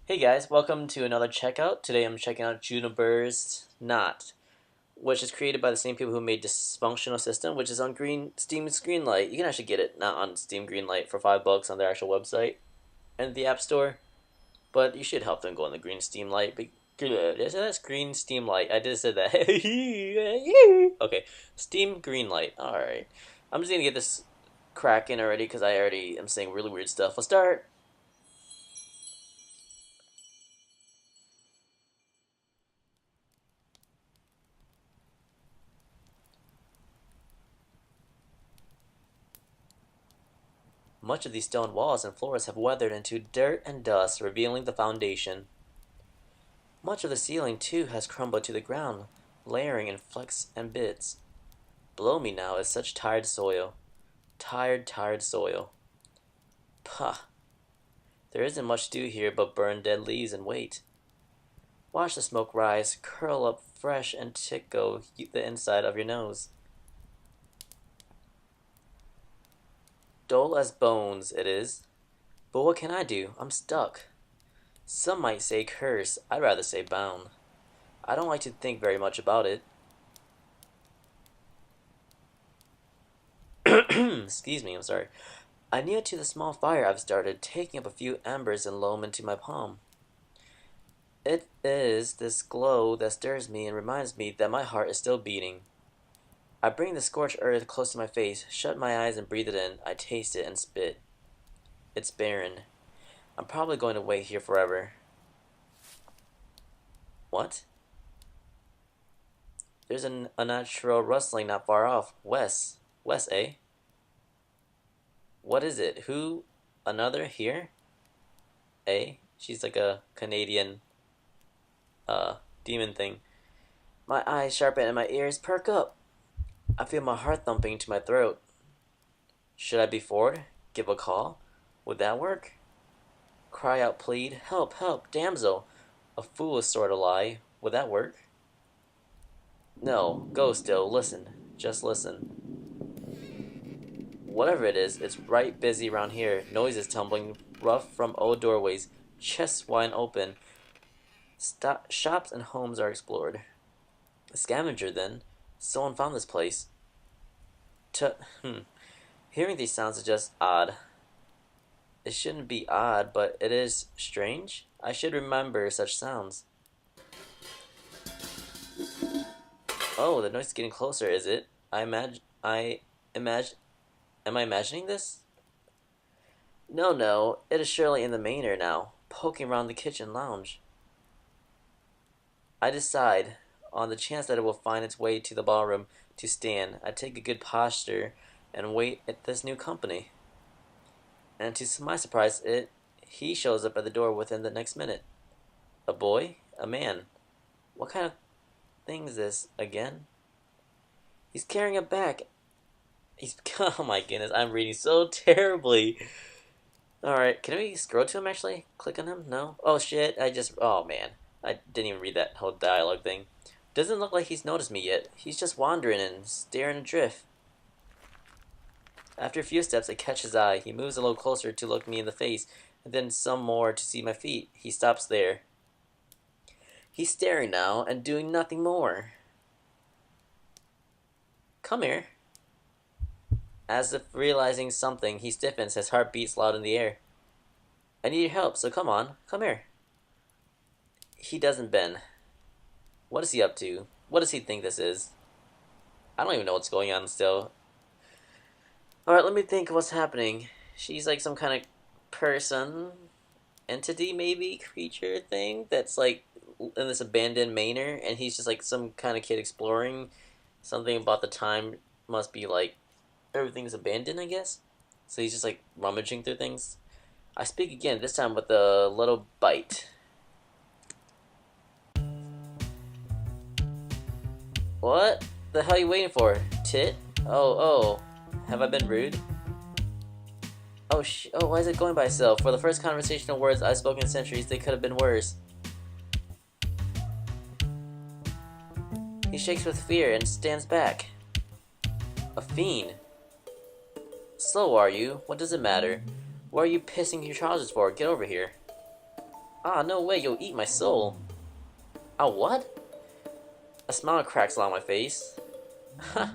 Hey guys, welcome to another checkout. Today I'm checking out Juniper's Knot, which is created by the same people who made Dysfunctional System, which is on Steam Greenlight. You can actually get it not on Steam Greenlight for $5 on their actual website and the App Store, but you should help them go on the Green Steam Light. But that's Green Steam Light. I just said that. Okay, Steam Greenlight. All right, I'm just gonna get this cracking already because I already am saying really weird stuff. Let's start. Much of these stone walls and floors have weathered into dirt and dust, revealing the foundation. Much of the ceiling, too, has crumbled to the ground, layering in flecks and bits. Below me now is such tired soil. Tired soil. Pah! There isn't much to do here but burn dead leaves and wait. Watch the smoke rise, curl up fresh and tickle the inside of your nose. Dull as bones it is. But what can I do? I'm stuck. Some might say curse. I'd rather say bound. I don't like to think very much about it. Excuse me, I'm sorry. I kneel to the small fire I've started, taking up a few embers and loam into my palm. It is this glow that stirs me and reminds me that my heart is still beating. I bring the scorched earth close to my face, shut my eyes and breathe it in. I taste it and spit. It's barren. I'm probably going to wait here forever. What? There's an unnatural rustling not far off. Wes. Wes, eh? What is it? Who? Another here? Eh? She's like a Canadian, demon thing. My eyes sharpen and my ears perk up. I feel my heart thumping to my throat. Should I be forward? Give a call? Would that work? Cry out, plead, help, help, damsel. A foolish sort of lie. Would that work? No, go still, listen. Just listen. Whatever it is, it's right busy around here. Noises tumbling rough from old doorways, chests wide open. Shops and homes are explored. A scavenger, then. Someone found this place. Hearing these sounds is just odd. It shouldn't be odd, but it is strange. I should remember such sounds. Oh, the noise is getting closer, is it? Am I imagining this? No, it is surely in the manor now, poking around the kitchen lounge. I decide, on the chance that it will find its way to the ballroom, to stand. I take a good posture and wait at this new company. And to my surprise, he shows up at the door within the next minute. A boy? A man? What kind of thing is this again? He's carrying a bag. Oh my goodness, I'm reading so terribly. Alright, can we scroll to him actually? Click on him? No? Oh shit, oh man. I didn't even read that whole dialogue thing. Doesn't look like he's noticed me yet. He's just wandering and staring adrift. After a few steps, I catch his eye. He moves a little closer to look me in the face, and then some more to see my feet. He stops there. He's staring now, and doing nothing more. Come here. As if realizing something, he stiffens, his heart beats loud in the air. I need your help, so come on, come here. He doesn't bend. What is he up to? What does he think this is? I don't even know what's going on still. Alright, let me think what's happening. She's like some kind of person, entity maybe, creature thing that's like in this abandoned manor, and he's just like some kind of kid exploring something about the time must be like everything's abandoned, I guess. So he's just like rummaging through things. I speak again, this time with a little bite. What the hell are you waiting for? Tit? Oh. Have I been rude? Oh, why is it going by itself? For the first conversational words I've spoken in centuries, they could have been worse. He shakes with fear and stands back. A fiend. Slow are you? What does it matter? What are you pissing your trousers for? Get over here. Ah, no way, you'll eat my soul. Ah, what? A smile cracks along my face. Ha!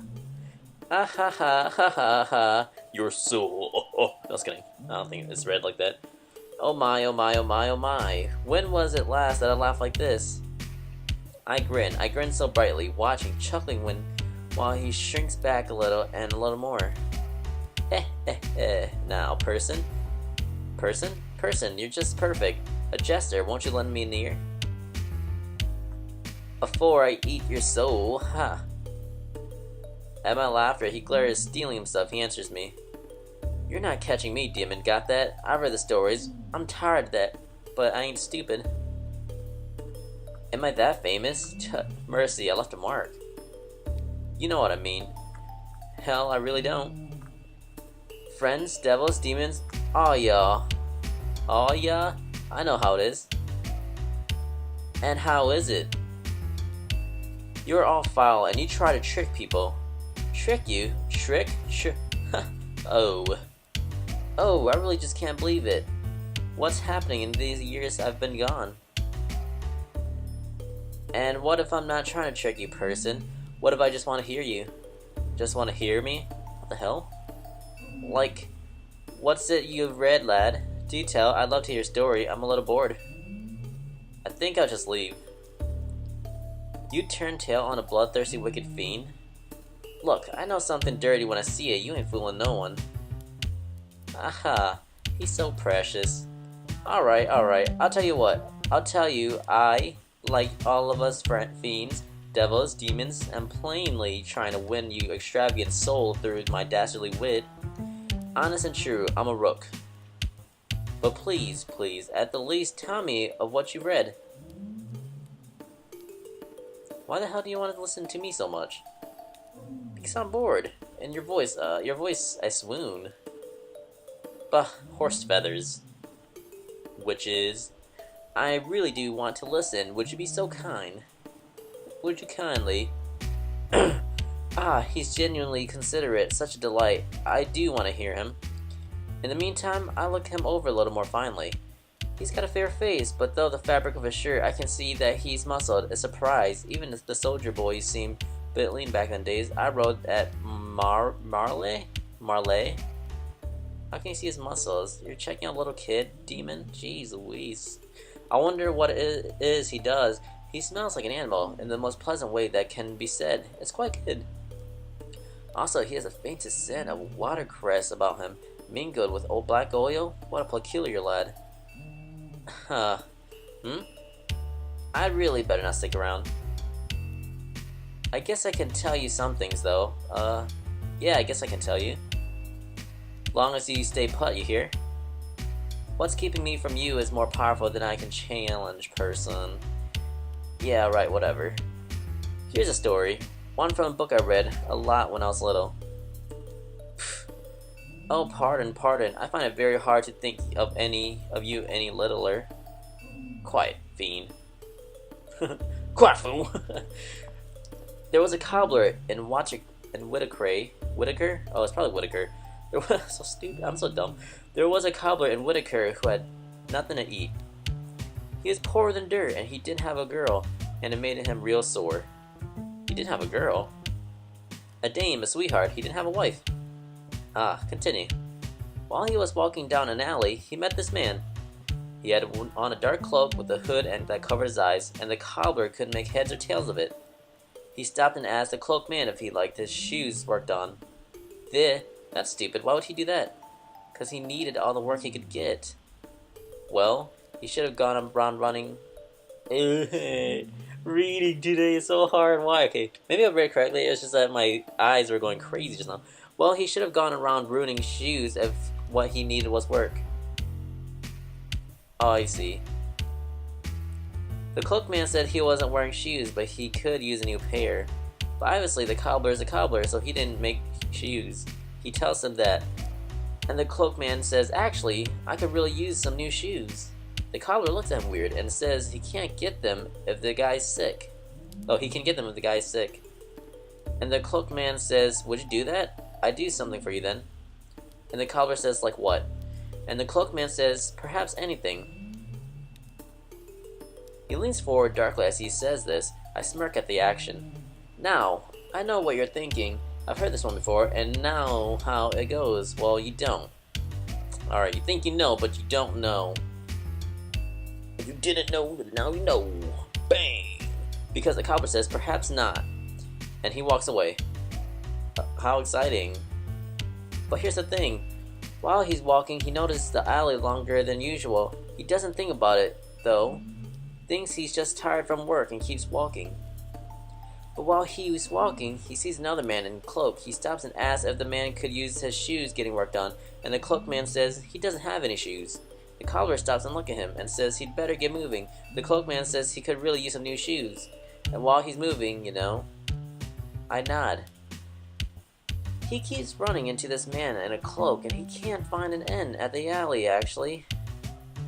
Ah ha ha ha ha ha! Your soul. Oh, no, just kidding. I don't think it's read like that. Oh my, oh my, oh my, oh my. When was it last that I laughed like this? I grin so brightly, watching, chuckling while he shrinks back a little and a little more. Heh heh heh. Now, person, you're just perfect. A jester, won't you lend me an ear? Before I eat your soul, ha! At my laughter, he glares, stealing himself. He answers me. You're not catching me, demon, got that? I read the stories. I'm tired of that, but I ain't stupid. Am I that famous? Mercy, I left a mark. You know what I mean. Hell, I really don't. Friends, devils, demons, aw yeah. Aw yeah? I know how it is. And how is it? You're all foul and you try to trick people. Trick you? Trick? Oh. Oh, I really just can't believe it. What's happening in these years I've been gone? And what if I'm not trying to trick you, person? What if I just want to hear you? Just want to hear me? What the hell? Like, what's it you've read, lad? Do tell, I'd love to hear your story. I'm a little bored. I think I'll just leave. You turn tail on a bloodthirsty wicked fiend? Look, I know something dirty when I see it. You ain't fooling no one. Aha, he's so precious. Alright, I'll tell you what. I'll tell you, I, like all of us fiends, devils, demons, am plainly trying to win you extravagant soul through my dastardly wit. Honest and true, I'm a rook. But please, at the least tell me of what you read. Why the hell do you want to listen to me so much? Because I'm bored. And your voice, I swoon. Bah, horse feathers. Witches. I really do want to listen. Would you be so kind? Would you kindly? Ah, he's genuinely considerate. Such a delight. I do want to hear him. In the meantime, I look him over a little more finely. He's got a fair face, but though the fabric of his shirt, I can see that he's muscled. A surprise. Even the soldier boys seem a bit lean back in the days I rode at Marley? How can you see his muscles? You're checking out a little kid, demon? Jeez Louise. I wonder what it is he does. He smells like an animal in the most pleasant way that can be said. It's quite good. Also, he has the faintest scent of watercress about him, mingled with old black oil. What a peculiar lad. Huh. I'd really better not stick around. I guess I can tell you some things, though. Yeah, I guess I can tell you. Long as you stay put, you hear? What's keeping me from you is more powerful than I can challenge, person. Yeah, right, whatever. Here's a story. One from a book I read a lot when I was little. Oh, pardon. I find it very hard to think of you any littler. Quiet, fiend. Quiet, fool. There was a cobbler in Whitaker? Oh, it's probably Whitaker. So stupid. I'm so dumb. There was a cobbler in Whitaker who had nothing to eat. He was poorer than dirt, and he didn't have a girl, and it made him real sore. He didn't have a girl? A dame, a sweetheart. He didn't have a wife. Ah, continue. While he was walking down an alley, he met this man. He had on a dark cloak with a hood that covered his eyes, and the cobbler couldn't make heads or tails of it. He stopped and asked the cloaked man if he liked his shoes worked on. That's stupid. Why would he do that? 'Cause he needed all the work he could get. Well, he should have gone around running. Reading today is so hard. Why? Okay, maybe I read it correctly. It's just that my eyes were going crazy just now. Well, he should have gone around ruining shoes if what he needed was work. Oh, I see. The cloaked man said he wasn't wearing shoes, but he could use a new pair. But obviously the cobbler is a cobbler, so he didn't make shoes. He tells him that. And the cloaked man says, actually, I could really use some new shoes. The cobbler looks at him weird and says he can't get them if the guy's sick. Oh, he can get them if the guy's sick. And the cloaked man says, would you do that? I'd do something for you then. And the cobbler says, like what? And the cloaked man says, perhaps anything. He leans forward darkly as he says this. I smirk at the action. Now, I know what you're thinking. I've heard this one before, and now how it goes. Well, you don't. Alright, you think you know, but you don't know. If you didn't know, then now you know. Bang! Because the cobbler says, perhaps not. And he walks away. How exciting. But here's the thing. While he's walking, he notices the alley longer than usual. He doesn't think about it, though. Thinks he's just tired from work and keeps walking. But while he was walking, he sees another man in a cloak. He stops and asks if the man could use his shoes getting work done, and the cloak man says he doesn't have any shoes. The cobbler stops and looks at him and says he'd better get moving. The cloak man says he could really use some new shoes. And while he's moving, I nod. He keeps running into this man in a cloak, and he can't find an end at the alley, actually.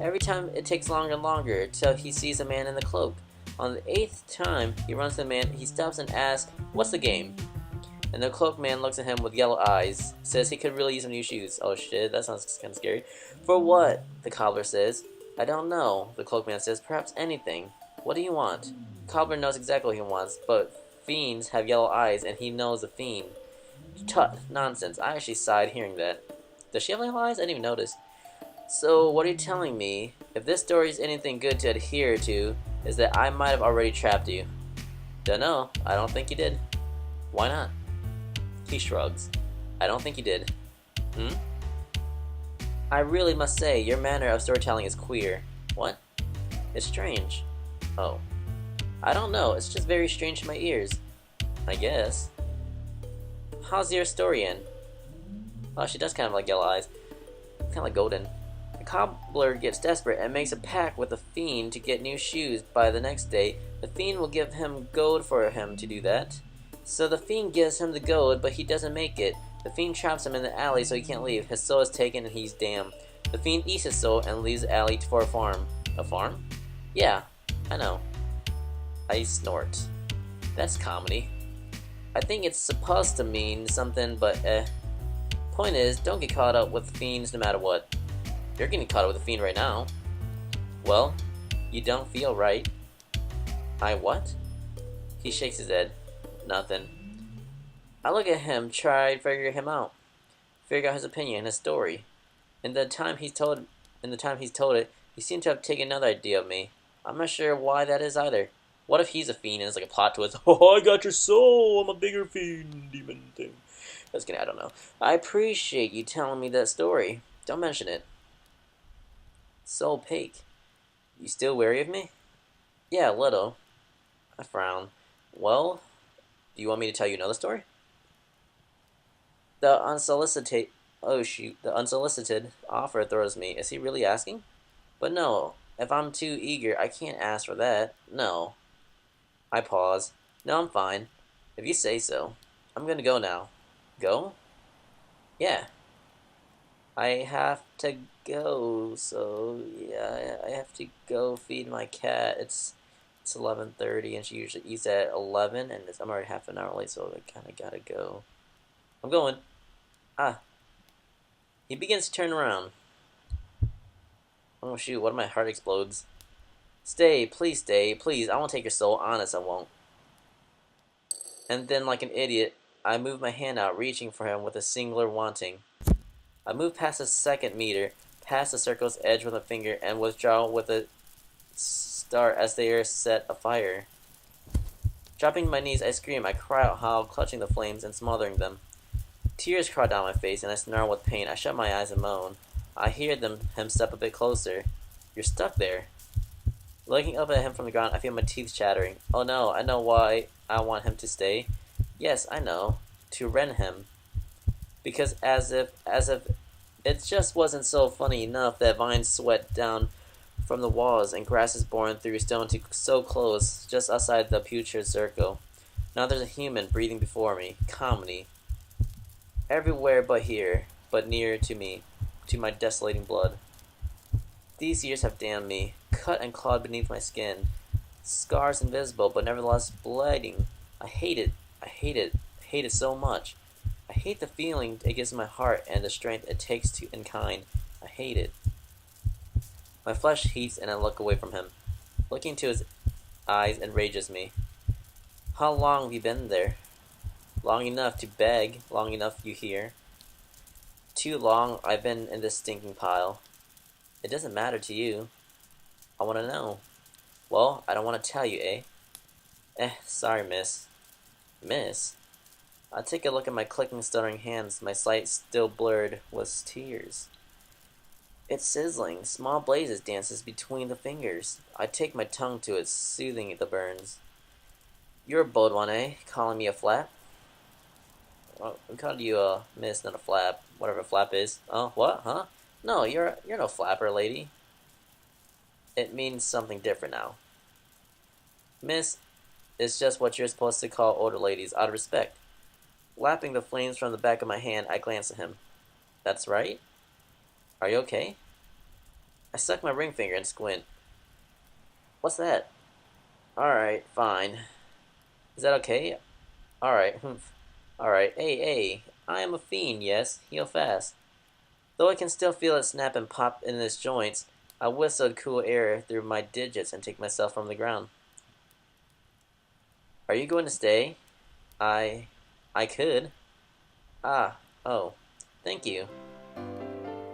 Every time it takes longer and longer till he sees a man in the cloak. On the 8th time he runs to the man, he stops and asks, "What's the game?" And the cloak man looks at him with yellow eyes, says he could really use some new shoes. Oh shit, that sounds kind of scary. For what? The cobbler says. I don't know, the cloak man says. Perhaps anything. What do you want? The cobbler knows exactly what he wants, but fiends have yellow eyes, and he knows a fiend. Tut, nonsense. I actually sighed hearing that. Does she have yellow eyes? I didn't even notice. So, what are you telling me? If this story is anything good to adhere to, is that I might have already trapped you. Dunno, I don't think you did. Why not? He shrugs. I don't think you did. I really must say, your manner of storytelling is queer. What? It's strange. Oh. I don't know, it's just very strange to my ears. I guess. How's your story end? Oh, she does kind of like yellow eyes. Kind of like golden. The cobbler gets desperate and makes a pact with the fiend to get new shoes by the next day. The fiend will give him gold for him to do that. So the fiend gives him the gold, but he doesn't make it. The fiend traps him in the alley so he can't leave. His soul is taken and he's damned. The fiend eats his soul and leaves the alley for a farm. A farm? Yeah, I know. I snort. That's comedy. I think it's supposed to mean something, but Point is, don't get caught up with fiends no matter what. You're getting caught up with a fiend right now. Well, you don't feel right. I what? He shakes his head. Nothing. I look at him, try to figure him out. Figure out his opinion, his story. In the time he's told it, he seemed to have taken another idea of me. I'm not sure why that is either. What if he's a fiend and it's like a plot twist? Oh, I got your soul. I'm a bigger fiend demon thing. That's gonna. I don't know. I appreciate you telling me that story. Don't mention it. So opaque. You still wary of me? Yeah, a little. I frown. Well, do you want me to tell you another story? The unsolicited offer throws me. Is he really asking? But no, if I'm too eager, I can't ask for that. No. I pause. No, I'm fine. If you say so. I'm gonna go now. Go? Yeah. I have to go, so yeah, I have to go feed my cat. It's 11:30, and she usually eats at 11, and I'm already half an hour late, so I kind of gotta go. I'm going. Ah. He begins to turn around. Oh shoot, what if my heart explodes? Stay, please, I won't take your soul, honest I won't. And then like an idiot, I move my hand out, reaching for him with a singular wanting. I move past the second meter, past the circle's edge with a finger, and withdraw with a start as they are set afire. Dropping to my knees, I scream, I cry out how clutching the flames and smothering them. Tears crawl down my face, and I snarl with pain. I shut my eyes and moan. I hear him step a bit closer. You're stuck there. Looking up at him from the ground, I feel my teeth chattering. Oh no, I know why I want him to stay. Yes, I know. To rend him. Because as if it just wasn't so funny enough that vines sweat down from the walls and grass is born through stone to so close, just outside the putrid circle. Now there's a human breathing before me. Comedy. Everywhere but here, but near to me, to my desolating blood. These years have damned me, cut and clawed beneath my skin. Scars invisible, but nevertheless bleeding. I hate it. I hate it. I hate it so much. I hate the feeling it gives my heart and the strength it takes to in kind. I hate it. My flesh heats and I look away from him. Looking into his eyes enrages me. How long have you been there? Long enough to beg, long enough you hear. Too long I've been in this stinking pile. It doesn't matter to you. I want to know. Well, I don't want to tell you, eh? Sorry, miss. Miss? I take a look at my clicking, stuttering hands, my sight still blurred with tears. It's sizzling. Small blazes dances between the fingers. I take my tongue to it, soothing the burns. You're a bold one, eh? Calling me a flap? Well, we called you a miss, not a flap. Whatever a flap is. Oh, what? Huh? No, you're no flapper, lady. It means something different now. Miss is just what you're supposed to call older ladies, out of respect. Lapping the flames from the back of my hand, I glance at him. That's right? Are you okay? I suck my ring finger and squint. What's that? Alright, fine. Is that okay? Alright, Alright, hey, I am a fiend, yes, heal fast. Though I can still feel it snap and pop in its joints, I whistled cool air through my digits and take myself from the ground. Are you going to stay? I could. Ah, oh, thank you.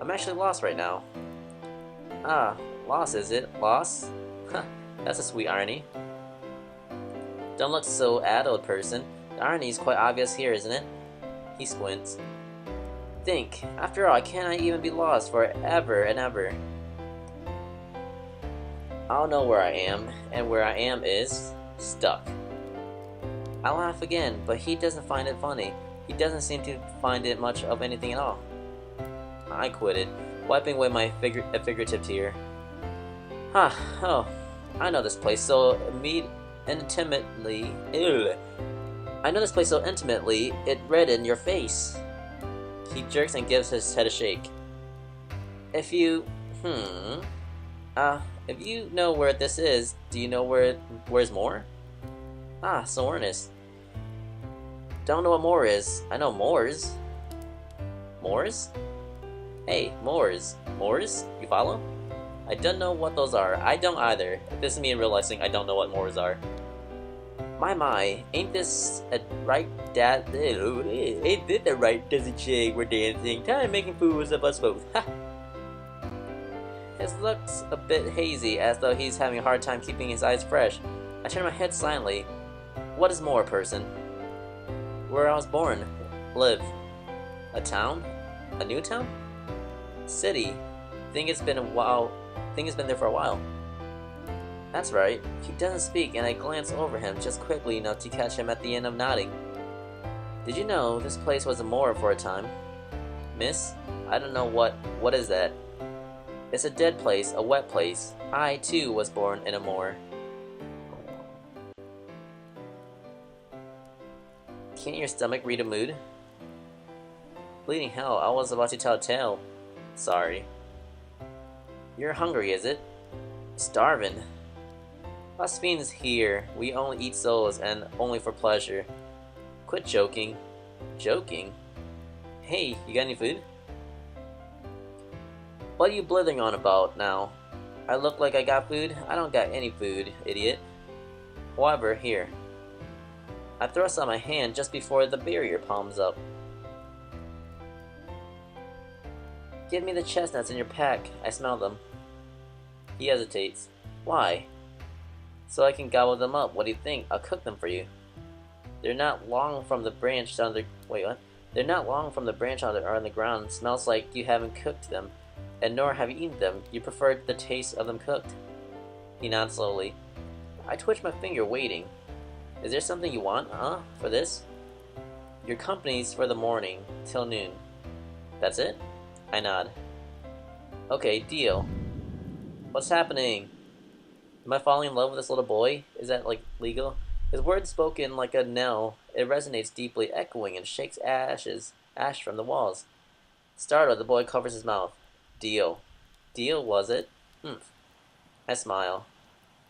I'm actually lost right now. Ah, lost is it? Lost? Huh, that's a sweet irony. Don't look so addled, person. The irony is quite obvious here, isn't it? He squints. Think, after all, cannot even be lost forever and ever. I'll know where I am, and where I am is stuck. I laugh again, but he doesn't find it funny. He doesn't seem to find it much of anything at all. I quitted, wiping away my figurative tear. Oh, I know this place so intimately. Ew. I know this place so intimately, it read in your face. He jerks and gives his head a shake. If you know where this is, do you know where's more? Ah, so earnest. Don't know what more is. I know Moors. Moors? Hey, Moors. Moors? You follow? I don't know what those are. I don't either. This is me realizing I don't know what Moors are. My, ain't this a right ain't this the right doesn't shake we're dancing? Time of making fools of us both. Ha! His looks a bit hazy, as though he's having a hard time keeping his eyes fresh. I turn my head silently. What is more, person? Where I was born. Live. A town? A new town? City. Think it's been there for a while. That's right. He doesn't speak, and I glance over him just quickly enough to catch him at the end of nodding. Did you know this place was a moor for a time? Miss? I don't know what is that? It's a dead place, a wet place. I, too, was born in a moor. Can't your stomach read a mood? Bleeding hell, I was about to tell a tale. Sorry. You're hungry, is it? Starving. Us fiends here, we only eat souls, and only for pleasure. Quit joking. Joking? Hey, you got any food? What are you blithering on about now? I look like I got food? I don't got any food, idiot. However, here. I thrust out my hand just before the barrier palms up. Give me the chestnuts in your pack. I smell them. He hesitates. Why? So I can gobble them up. What do you think? I'll cook them for you. They're not long from the branch on the... Wait, what? They're not long from the branch on the ground. Smells like you haven't cooked them, and nor have you eaten them. You prefer the taste of them cooked. He nods slowly. I twitch my finger, waiting. Is there something you want, for this? Your company's for the morning, till noon. That's it? I nod. Okay, deal. What's happening? Am I falling in love with this little boy? Is that, legal? His words spoken like a knell. It resonates deeply, echoing, and shakes ash from the walls. Startled, the boy covers his mouth. Deal. Deal, was it? I smile.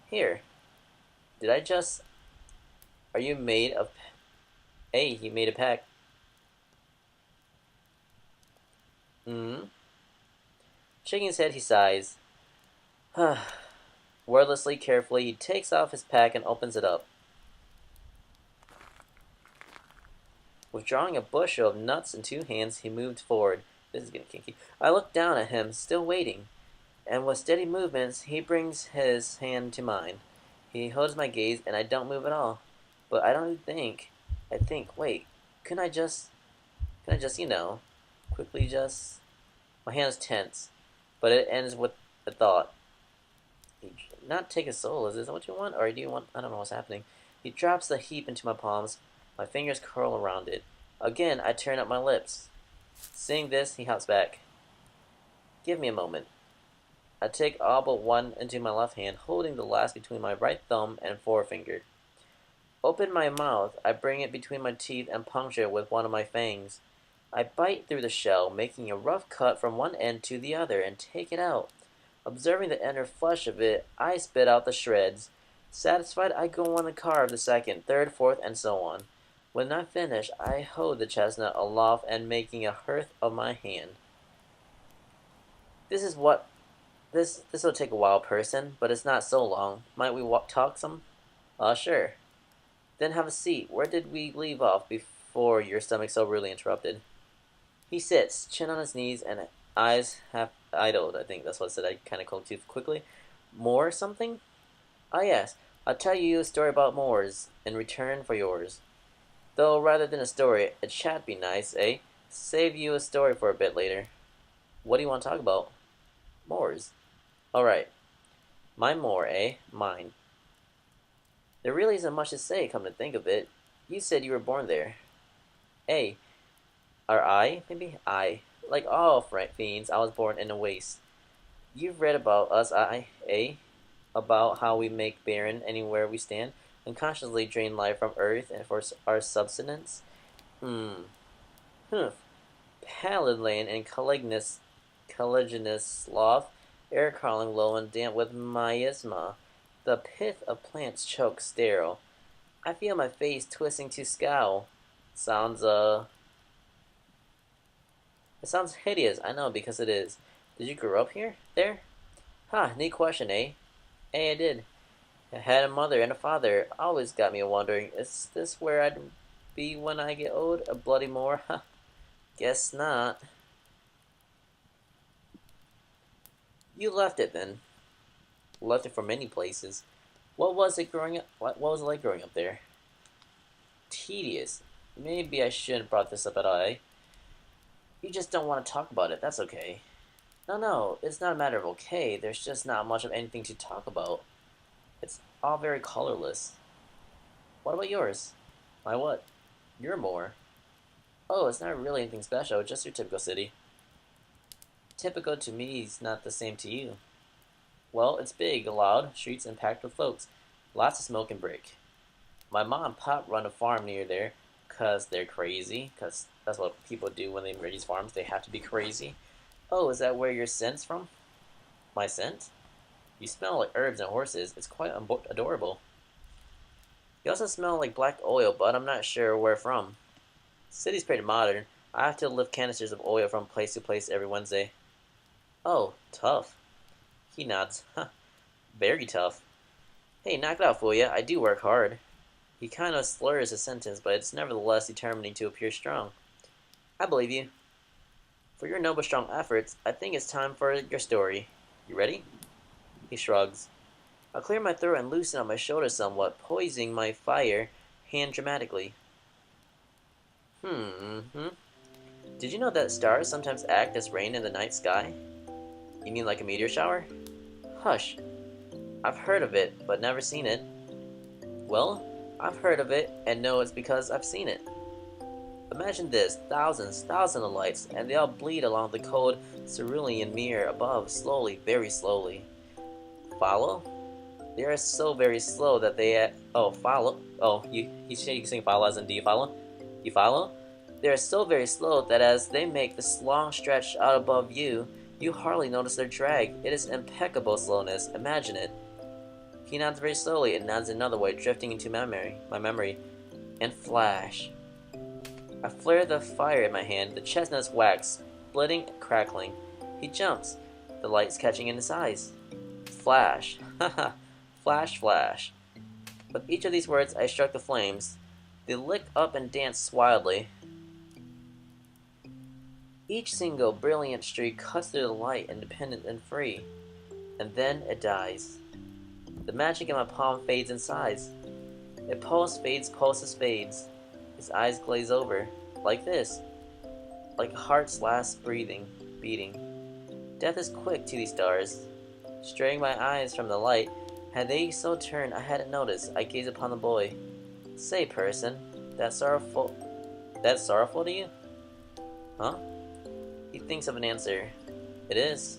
Here. Did I just... Are you made of... Hey, you made a pack. Shaking his head, he sighs. Wordlessly, carefully, he takes off his pack and opens it up. Withdrawing a bushel of nuts in 2 hands, he moved forward. This is getting kinky. I looked down at him, still waiting, and with steady movements, he brings his hand to mine. He holds my gaze, and I don't move at all. But I think, wait, can I just, quickly just... My hand is tense, but it ends with a thought. Not take his soul, is that what you want? Or do you want... I don't know what's happening. He drops the heap into my palms. My fingers curl around it. Again, I turn up my lips. Seeing this, he hops back. Give me a moment. I take all but one into my left hand, holding the last between my right thumb and forefinger. Open my mouth, I bring it between my teeth and puncture it with one of my fangs. I bite through the shell, making a rough cut from one end to the other, and take it out. Observing the inner flesh of it, I spit out the shreds. Satisfied, I go on to carve the second, third, fourth, and so on. When I finish, I hold the chestnut aloft and making a hearth of my hand. This will take a while, person, but it's not so long. Might we talk some? Sure. Then have a seat. Where did we leave off before your stomach so rudely interrupted? He sits, chin on his knees and eyes half idled. I think that's what I said. I kind of called too quickly. More something? Ah, yes. I'll tell you a story about Moors in return for yours. Though rather than a story, a chat'd be nice, eh? Save you a story for a bit later. What do you want to talk about? Moors. Alright. My Moor, eh? Mine. There really isn't much to say, come to think of it. You said you were born there. Eh? Or I? Maybe I. Like all fiends, I was born in a waste. You've read about us, eh? About how we make barren anywhere we stand, unconsciously drain life from earth and for our subsistence? Humph. Pallid land and caliginous sloth, air crawling low and damp with miasma. The pith of plants choke sterile. I feel my face twisting to scowl. It sounds hideous, I know, because it is. Did you grow up here? There? Neat question, eh? I did. I had a mother and a father. Always got me wondering, is this where I'd be when I get old? A bloody Moor? Guess not. You left it then. Left it for many places. What was it like growing up there? Tedious. Maybe I shouldn't have brought this up at all, eh? You just don't want to talk about it, that's okay. No, it's not a matter of okay, there's just not much of anything to talk about. It's all very colorless. What about yours? My what? Your Moor. Oh, it's not really anything special, just your typical city. Typical to me is not the same to you. Well, it's big, loud, streets and packed with folks. Lots of smoke and brick. My mom and pop run a farm near there, 'cause they're crazy, 'cause that's what people do when they raise farms, they have to be crazy. Oh, is that where your scent's from? My scent? You smell like herbs and horses, it's quite adorable. You also smell like black oil, but I'm not sure where from. City's pretty modern. I have to lift canisters of oil from place to place every Wednesday. Oh, tough. He nods. Very tough. Hey, knock it out, fool ya. I do work hard. He kind of slurs his sentence, but it's nevertheless determining to appear strong. I believe you. For your noble, strong efforts, I think it's time for your story. You ready? He shrugs. I'll clear my throat and loosen up my shoulders somewhat, poising my fire hand dramatically. Did you know that stars sometimes act as rain in the night sky? You mean like a meteor shower? Hush. I've heard of it, but never seen it. Well, I've heard of it, and know it's because I've seen it. Imagine this, thousands of lights, and they all bleed along the cold cerulean mirror above, slowly, very slowly. Follow? They are so very slow that they, follow? Oh, he's saying follow as in do you follow? You follow? They are so very slow that as they make this long stretch out above you, you hardly notice their drag. It is impeccable slowness, imagine it. He nods very slowly and nods another way, drifting into my memory. And flash. I flare the fire in my hand, the chestnuts wax, splitting and crackling. He jumps, the lights catching in his eyes. Flash. Haha. Flash, flash. With each of these words, I struck the flames. They licked up and danced wildly. Each single brilliant streak cuts through the light, independent and free. And then it dies. The magic in my palm fades and sighs. It pulses, fades. His eyes glaze over, like this, like a heart's last beating. Death is quick to these stars. Straying my eyes from the light, had they so turned I hadn't noticed. I gaze upon the boy. Say, person, that's sorrowful to you? Huh? He thinks of an answer. It is.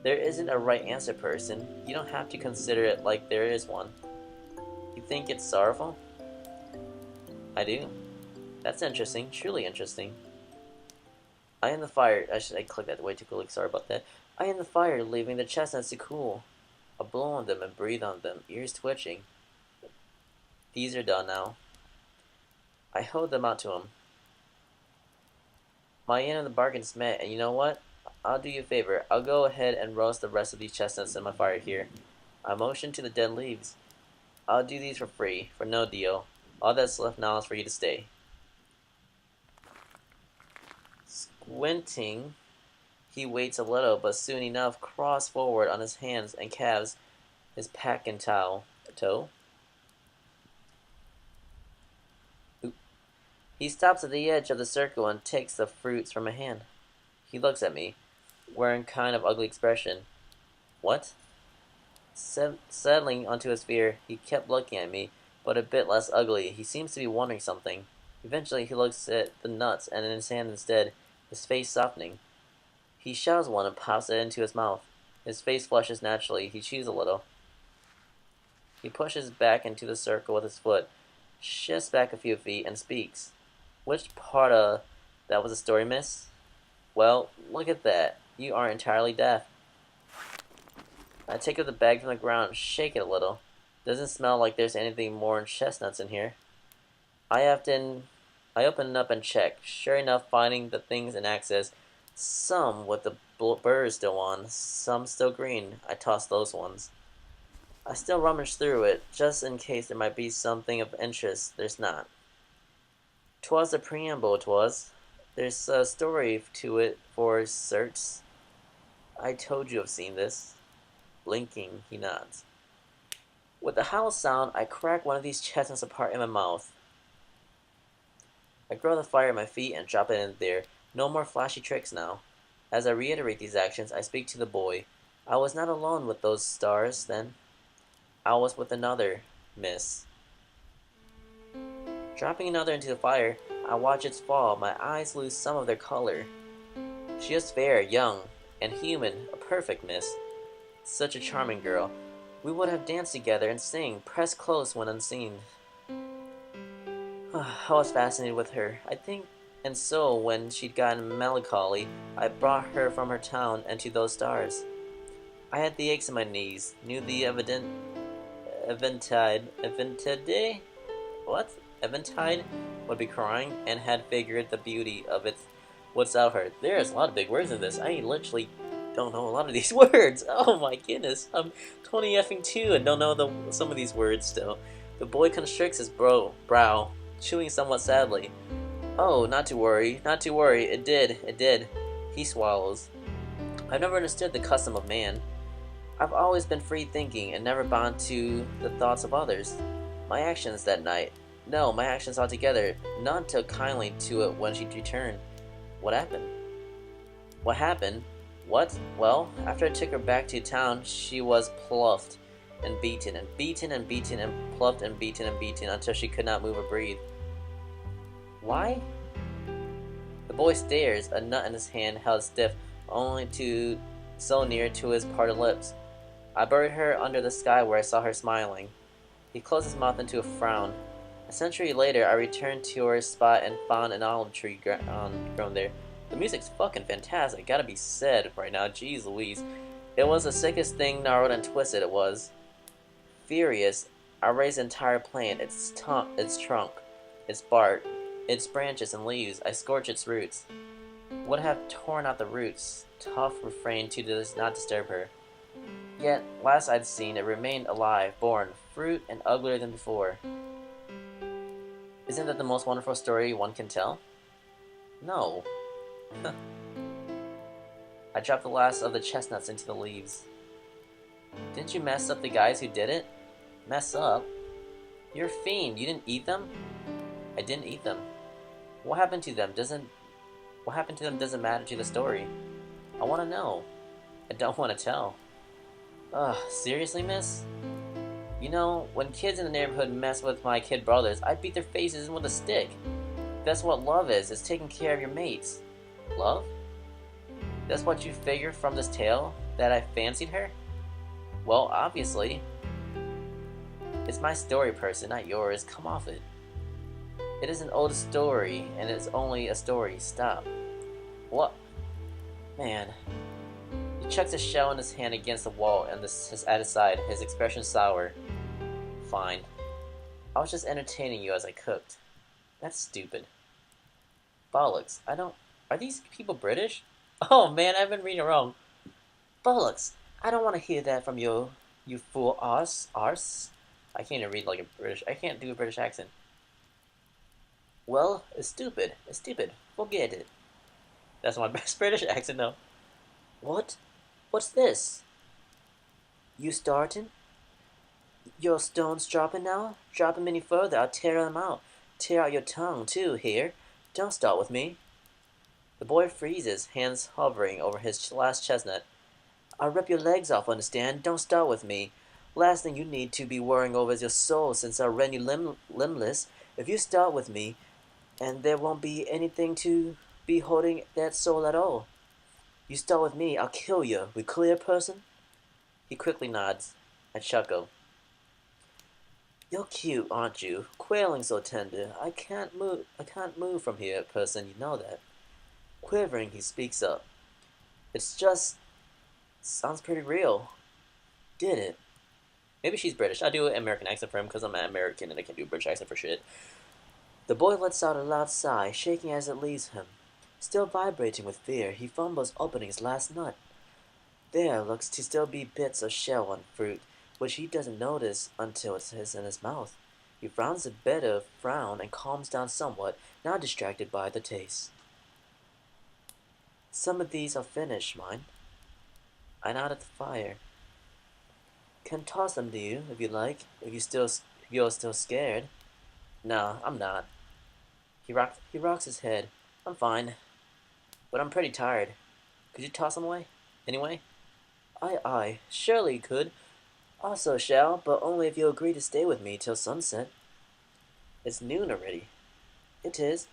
There isn't a right answer, person. You don't have to consider it like there is one. You think it's sorrowful? I do. That's interesting, truly interesting. I am the fire. I clicked that way too quickly, sorry about that. I am the fire, leaving the chestnuts to cool. I blow on them and breathe on them, ears twitching. These are done now. I hold them out to him. My end of the bargain's met, and you know what? I'll do you a favor. I'll go ahead and roast the rest of these chestnuts in my fire here. I motion to the dead leaves. I'll do these for free, for no deal. All that's left now is for you to stay. Squinting, he waits a little, but soon enough crawls forward on his hands and calves, his pack and toe. Oop. He stops at the edge of the circle and takes the fruits from my hand. He looks at me, wearing kind of ugly expression. What? Settling onto his fear, he kept looking at me, but a bit less ugly. He seems to be wondering something. Eventually, he looks at the nuts and in his hand instead, his face softening. He shoves one and pops it into his mouth. His face flushes naturally. He chews a little. He pushes back into the circle with his foot, shifts back a few feet, and speaks. Which part of that was a story, miss? Well, look at that. You aren't entirely deaf. I take up the bag from the ground, shake it a little. Doesn't smell like there's anything more than chestnuts in here. I open it up and check, sure enough finding the things in excess, some with the burrs still on, some still green. I toss those ones. I still rummage through it, just in case there might be something of interest. There's not. 'Twas the preamble, 'twas. There's a story to it for certs. I told you I've seen this. Blinking, he nods. With a howl sound, I crack one of these chestnuts apart in my mouth. I grow the fire at my feet and drop it in there. No more flashy tricks now. As I reiterate these actions, I speak to the boy. I was not alone with those stars, then. I was with another, miss. Dropping another into the fire, I watch its fall. My eyes lose some of their color. She is fair, young, and human, a perfect miss. Such a charming girl. We would have danced together and sing, pressed close when unseen. I was fascinated with her, I think, and so when she'd gotten melancholy, I brought her from her town and to those stars. I had the aches in my knees, knew the Eventide would be crying, and had figured the beauty of it without her. There's a lot of big words in this. I literally don't know a lot of these words. Oh my goodness. I'm 20 effing 2 and don't know some of these words still. The boy constricts his brow, chewing somewhat sadly. Oh, not to worry, not to worry. It did. He swallows. I've never understood the custom of man. I've always been free thinking and never bound to the thoughts of others. My actions that night. No, my actions altogether. None took kindly to it when she returned. What happened? What happened? What? Well, after I took her back to town, she was pluffed and beaten and beaten and beaten and pluffed and beaten until she could not move or breathe. Why? The boy stares, a nut in his hand held stiff only so near to his parted lips. I buried her under the sky where I saw her smiling. He closed his mouth into a frown. A century later, I returned to her spot and found an olive tree grown there. The music's fucking fantastic, gotta be said right now, jeez Louise. It was the sickest thing gnarled and twisted it was. Furious, I raised the entire plant, its trunk, its bark, its branches and leaves. I scorched its roots. Would have torn out the roots. Tough refrain to not disturb her. Yet, last I'd seen, it remained alive, born, fruit, and uglier than before. Isn't that the most wonderful story one can tell? No. I dropped the last of the chestnuts into the leaves. Didn't you mess up the guys who did it? Mess up? You're a fiend. You didn't eat them? I didn't eat them. What happened to them doesn't matter to the story. I want to know. I don't want to tell. Ugh, seriously, miss? You know, when kids in the neighborhood mess with my kid brothers, I beat their faces in with a stick. That's what love is taking care of your mates. Love? That's what you figure from this tale? That I fancied her? Well, obviously. It's my story, person, not yours. Come off it. It is an old story, and it's only a story. Stop. What? Man. He chucks a shell in his hand against the wall and at his side, his expression sour. Fine. I was just entertaining you as I cooked. That's stupid. Bollocks. Are these people British? Oh man, I've been reading wrong. Bollocks. I don't want to hear that from you, you fool arse. I can't even read like a British. I can't do a British accent. Well, it's stupid. It's stupid. Forget it. That's my best British accent, though. What? What's this? You starting? Your stones dropping now? Drop them any further, I'll tear them out. Tear out your tongue, too, here. Don't start with me. The boy freezes, hands hovering over his last chestnut. I'll rip your legs off, understand? Don't start with me. Last thing you need to be worrying over is your soul, since I'll rend you limbless if you start with me, and there won't be anything to be holding that soul at all. You start with me, I'll kill you. We clear, person? He quickly nods. I chuckle. You're cute, aren't you? Quailing so tender. I can't move from here, person, you know that. Quivering, he speaks up. It's just... sounds pretty real. Did it? Maybe she's British. I do an American accent for him because I'm an American and I can't do a British accent for shit. The boy lets out a loud sigh, shaking as it leaves him. Still vibrating with fear, he fumbles opening his last nut. There looks to still be bits of shell on fruit, which he doesn't notice until it is in his mouth. He frowns a bitter frown and calms down somewhat, now distracted by the taste. Some of these are finished, mine. I nod at the fire. Can toss them to you, if you like, if you're still scared. No, I'm not. He rocks his head. I'm fine. But I'm pretty tired. Could you toss them away? Anyway? Aye, surely you could. Also shall, but only if you agree to stay with me till sunset. It's noon already. It is.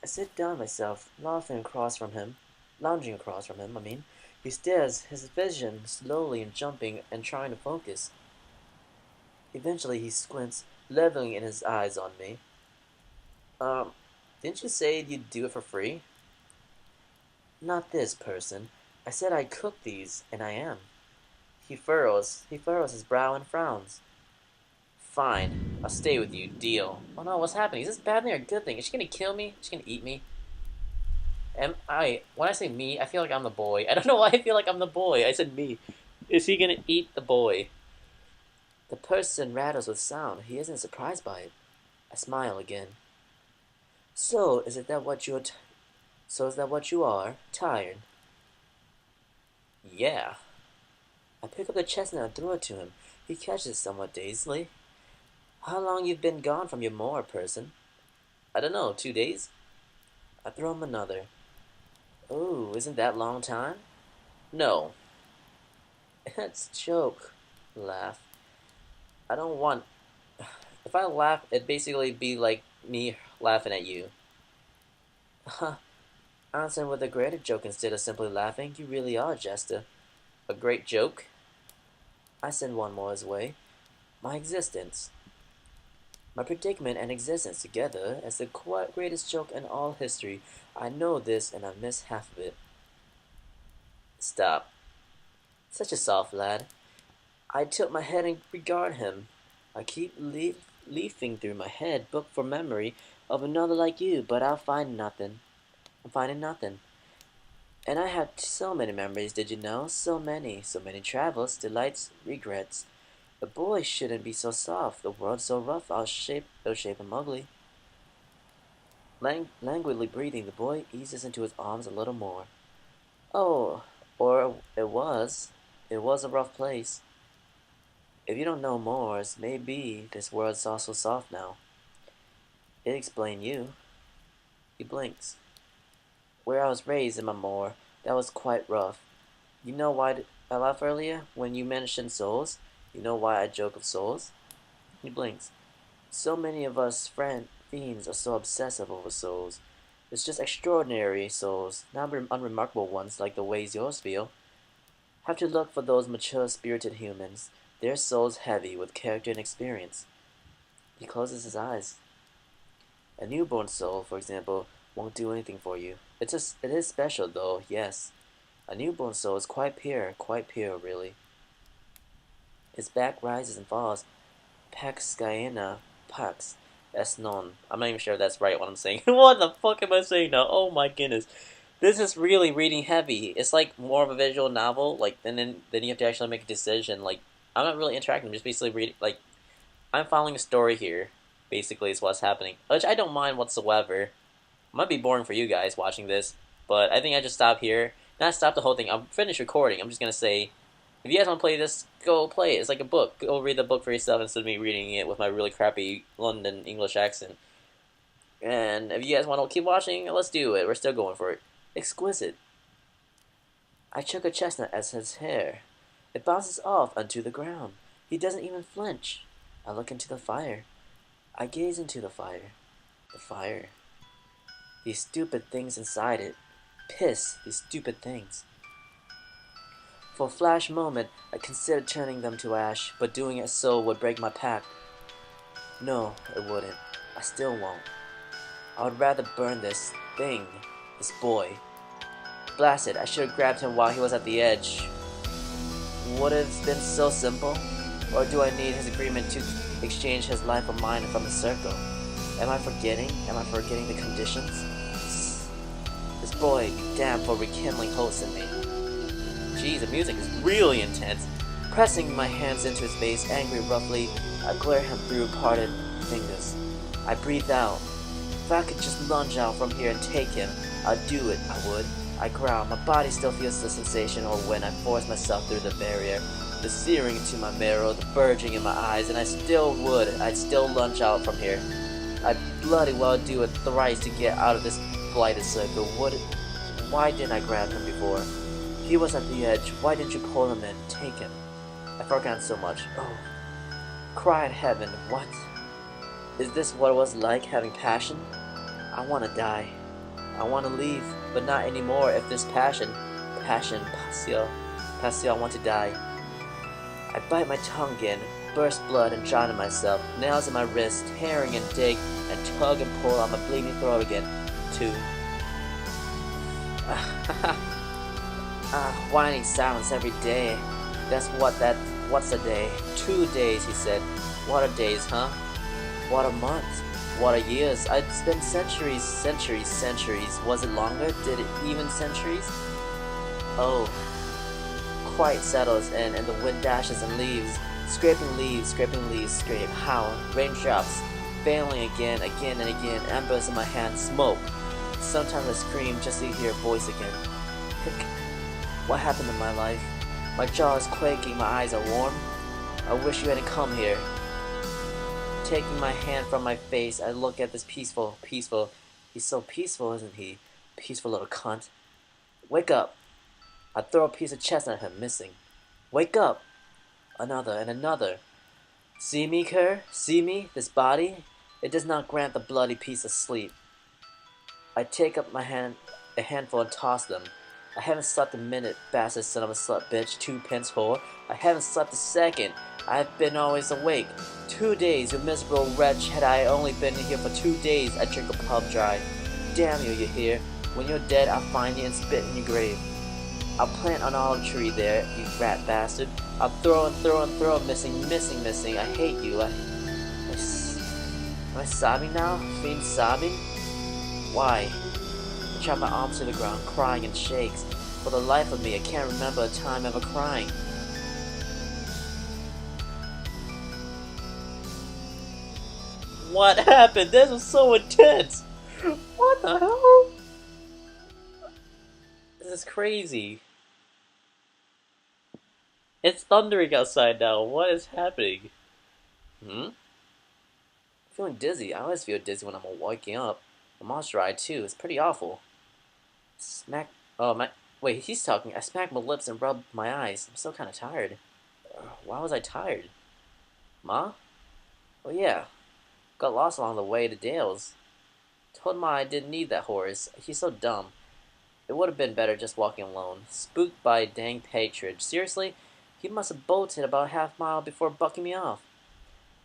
I sit down myself, lounging across from him, I mean. He stares, his vision slowly and jumping and trying to focus. Eventually he squints, leveling in his eyes on me. Didn't you say you'd do it for free? Not this, person. I said I'd cook these, and I am. He furrows his brow and frowns. Fine, I'll stay with you, deal. Oh no, what's happening? Is this a bad thing or a good thing? Is she gonna kill me? Is she gonna eat me? When I say me, I feel like I'm the boy. I don't know why I feel like I'm the boy. I said me. Is he gonna eat the boy? The person rattles with sound. He isn't surprised by it. I smile again. So, is that what you are? Tired? Yeah. I pick up the chestnut and throw it to him. He catches it somewhat dazedly. How long you've been gone from your moor, person? I don't know, 2 days? I throw him another. Oh, isn't that long time? No. It's a joke. Laugh. I don't want... If I laugh, it'd basically be like me laughing at you. Huh. Answering with a greater joke instead of simply laughing, you really are, Jester. A great joke? I send one more his way. My existence. My predicament and existence together as the greatest joke in all history. I know this and I miss half of it. Stop. Such a soft lad. I tilt my head and regard him. I keep leafing through my head, book for memory of another like you, but I'll find nothing. I'm finding nothing. And I had so many memories, did you know? So many. So many travels, delights, regrets. A boy shouldn't be so soft. The world's so rough, it'll shape him ugly. Languidly breathing, the boy eases into his arms a little more. Oh, or it was. It was a rough place. If you don't know Moors, maybe this world's also soft now. It explain you. He blinks. Where I was raised in my Moor, that was quite rough. You know why I laughed earlier when you mentioned souls? You know why I joke of souls? He blinks. So many of us fiends are so obsessive over souls. It's just extraordinary souls, not unremarkable ones like the ways yours feel. Have to look for those mature spirited humans. Their souls heavy with character and experience. He closes his eyes. A newborn soul, for example, won't do anything for you. It is special though, yes. A newborn soul is quite pure, really. His back rises and falls. Pax Guyana, Pax, es non. I'm not even sure if that's right what I'm saying. What the fuck am I saying now? Oh my goodness. This is really reading heavy. It's like more of a visual novel, like, and then you have to actually make a decision. Like, I'm not really interacting, I'm just basically reading, like, I'm following a story here, basically, is what's happening. Which I don't mind whatsoever. Might be boring for you guys watching this, but I think I just stop here. Not stop the whole thing. I'm finished recording. I'm just gonna say, if you guys want to play this, go play it. It's like a book. Go read the book for yourself instead of me reading it with my really crappy London English accent. And if you guys want to keep watching, let's do it. We're still going for it. Exquisite. I chuck a chestnut at his hair. It bounces off onto the ground. He doesn't even flinch. I look into the fire. I gaze into the fire. The fire. These stupid things inside it. Piss, these stupid things. For a flash moment, I considered turning them to ash, but doing it so would break my pact. No, it wouldn't. I still won't. I would rather burn this thing, this boy. Blast it, I should have grabbed him while he was at the edge. Would it have been so simple? Or do I need his agreement to exchange his life for mine from the circle? Am I forgetting? Am I forgetting the conditions? This boy, be damned for rekindling hopes in me. Geez, the music is really intense. Pressing my hands into his face, angry roughly, I glare him through parted fingers. I breathe out. If I could just lunge out from here and take him, I'd do it, I would. I growl. My body still feels the sensation or when I force myself through the barrier. The searing into my marrow, the burgeoning in my eyes, and I still would. I'd still lunge out from here. I'd bloody well do it thrice to get out of this blighted circle. Why didn't I grab him before? He was at the edge. Why didn't you pull him in? Take him. I forgot so much. Oh. Cry in heaven. What? Is this what it was like having passion? I want to die. I want to leave, but not anymore if this passion, passion, I want to die. I bite my tongue again, burst blood and drown in myself, nails in my wrist, tearing and dig, and tug and pull on my bleeding throat again. 2. Whining silence every day. What's a day? 2 days, he said. What are days, huh? What are months? What are years? I'd spent centuries. Was it longer? Did it even centuries? Oh. Quite settles in, and the wind dashes and leaves. Scraping leaves, scrape. How? Raindrops. Failing again and again. Embers in my hands, smoke. Sometimes I scream just to hear a voice again. What happened in my life? My jaw is quaking, my eyes are warm. I wish you hadn't come here. Taking my hand from my face, I look at this peaceful. He's so peaceful, isn't he? Peaceful little cunt. Wake up. I throw a piece of chestnut at him, missing. Wake up. Another and another. See me, Kerr? See me? This body? It does not grant the bloody piece of sleep. I take up a handful and toss them. I haven't slept a minute, bastard son of a slut bitch, 2 pence whore. I haven't slept a second. I've been always awake. 2 days, you miserable wretch. Had I only been here for 2 days, I'd drink a pub dry. Damn you, you hear? When you're dead, I'll find you and spit in your grave. I'll plant an olive tree there, you rat bastard. I'll throw and throw, missing. I hate you. Am I sobbing now? Fiend sobbing? Why? drop my arms to the ground, crying and shakes. For the life of me, I can't remember a time ever crying. What happened? This was so intense! What the hell? This is crazy. It's thundering outside now. What is happening? I'm feeling dizzy. I always feel dizzy when I'm waking up. The monster eye too. It's pretty awful. Smack. Oh my. Wait, he's talking. I smacked my lips and rubbed my eyes. I'm still kind of tired. Why was I tired? Ma? Oh yeah. Got lost along the way to Dale's. Told Ma I didn't need that horse. He's so dumb. It would have been better just walking alone. Spooked by a dang patronage. Seriously? He must have bolted about a half-mile before bucking me off.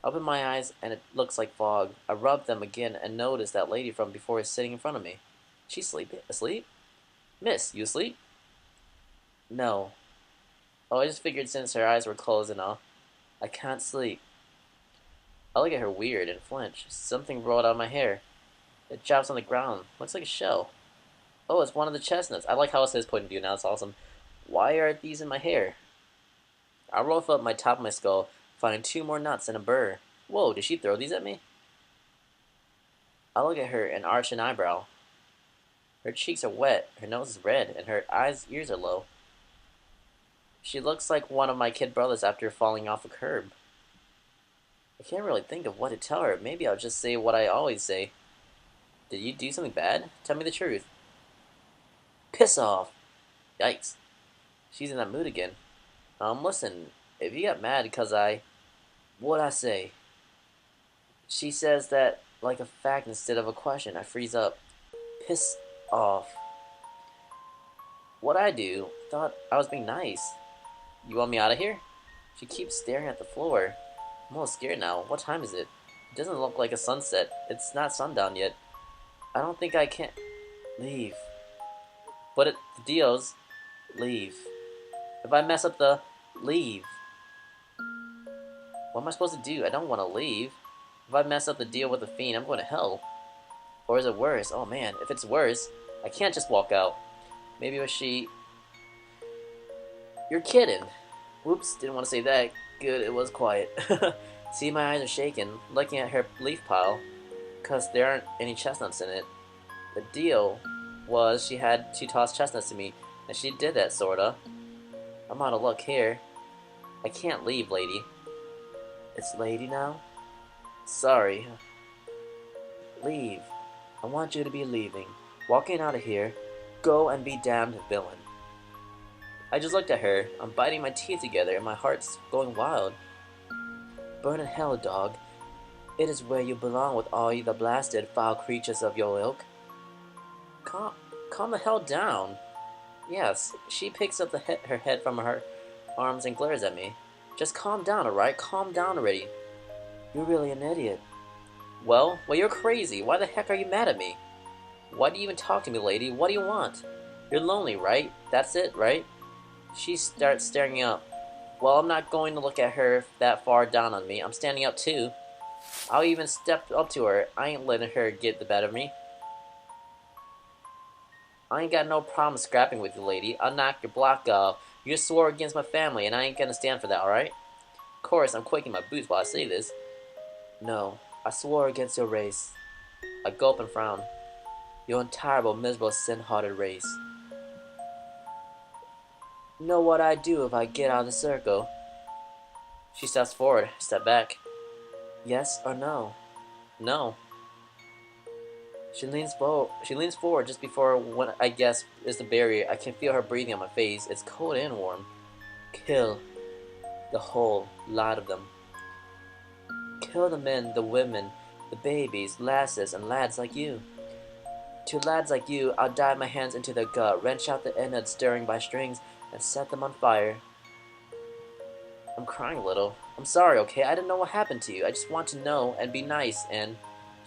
I opened my eyes, and it looks like fog. I rubbed them again and noticed that lady from before is sitting in front of me. She's asleep? Miss, you asleep? No. Oh, I just figured since her eyes were closed and all. I can't sleep. I look at her weird and flinch. Something rolled out of my hair. It drops on the ground. Looks like a shell. Oh, it's one of the chestnuts. I like how it says point of view now. It's awesome. Why are these in my hair? I rolled up my top of my skull, finding 2 more nuts and a burr. Whoa, did she throw these at me? I look at her and arch an eyebrow. Her cheeks are wet, her nose is red, and her ears are low. She looks like one of my kid brothers after falling off a curb. I can't really think of what to tell her. Maybe I'll just say what I always say. Did you do something bad? Tell me the truth. Piss off! Yikes. She's in that mood again. Listen, if you got mad because what'd I say? She says that like a fact instead of a question. I freeze up. Piss off. What'd I do? Thought I was being nice. You want me out of here? She keeps staring at the floor. I'm a little scared now. What time is it? It doesn't look like a sunset. It's not sundown yet. I don't think I can leave. But the deal's leave. If I mess up the leave. What am I supposed to do? I don't want to leave. If I mess up the deal with the fiend, I'm going to hell. Or is it worse? Oh man, if it's worse, I can't just walk out. Maybe it was she... You're kidding. Whoops, didn't want to say that. Good, it was quiet. See, my eyes are shaking, looking at her leaf pile, because there aren't any chestnuts in it. The deal was she had to toss chestnuts to me, and she did that, sorta. I'm out of luck here. I can't leave, lady. It's lady now? Sorry. Leave. I want you to be leaving. Walking out of here. Go and be damned, villain. I just looked at her. I'm biting my teeth together and my heart's going wild. Burn in hell, dog. It is where you belong with all you the blasted, foul creatures of your ilk. Calm the hell down. Yes, she picks up her head from her arms and glares at me. Just calm down, alright? Calm down already. You're really an idiot. Well, you're crazy. Why the heck are you mad at me? Why do you even talk to me, lady? What do you want? You're lonely, right? That's it, right? She starts staring up. Well, I'm not going to look at her that far down on me. I'm standing up too. I'll even step up to her. I ain't letting her get the better of me. I ain't got no problem scrapping with you, lady. I'll knock your block off. You swore against my family, and I ain't gonna stand for that, alright? Of course, I'm quaking my boots while I say this. No, I swore against your race. I gulp and frown. Your entire miserable, sin-hearted race. Know what I'd do if I get out of the circle? She steps forward, step back. Yes or no? No. She leans forward just before what I guess is the barrier. I can feel her breathing on my face. It's cold and warm. Kill the whole lot of them. Kill the men, the women, the babies, lasses, and lads like you. To lads like you, I'll dive my hands into their gut, wrench out the innards stirring by strings, and set them on fire. I'm crying a little. I'm sorry, okay? I didn't know what happened to you. I just want to know and be nice, and...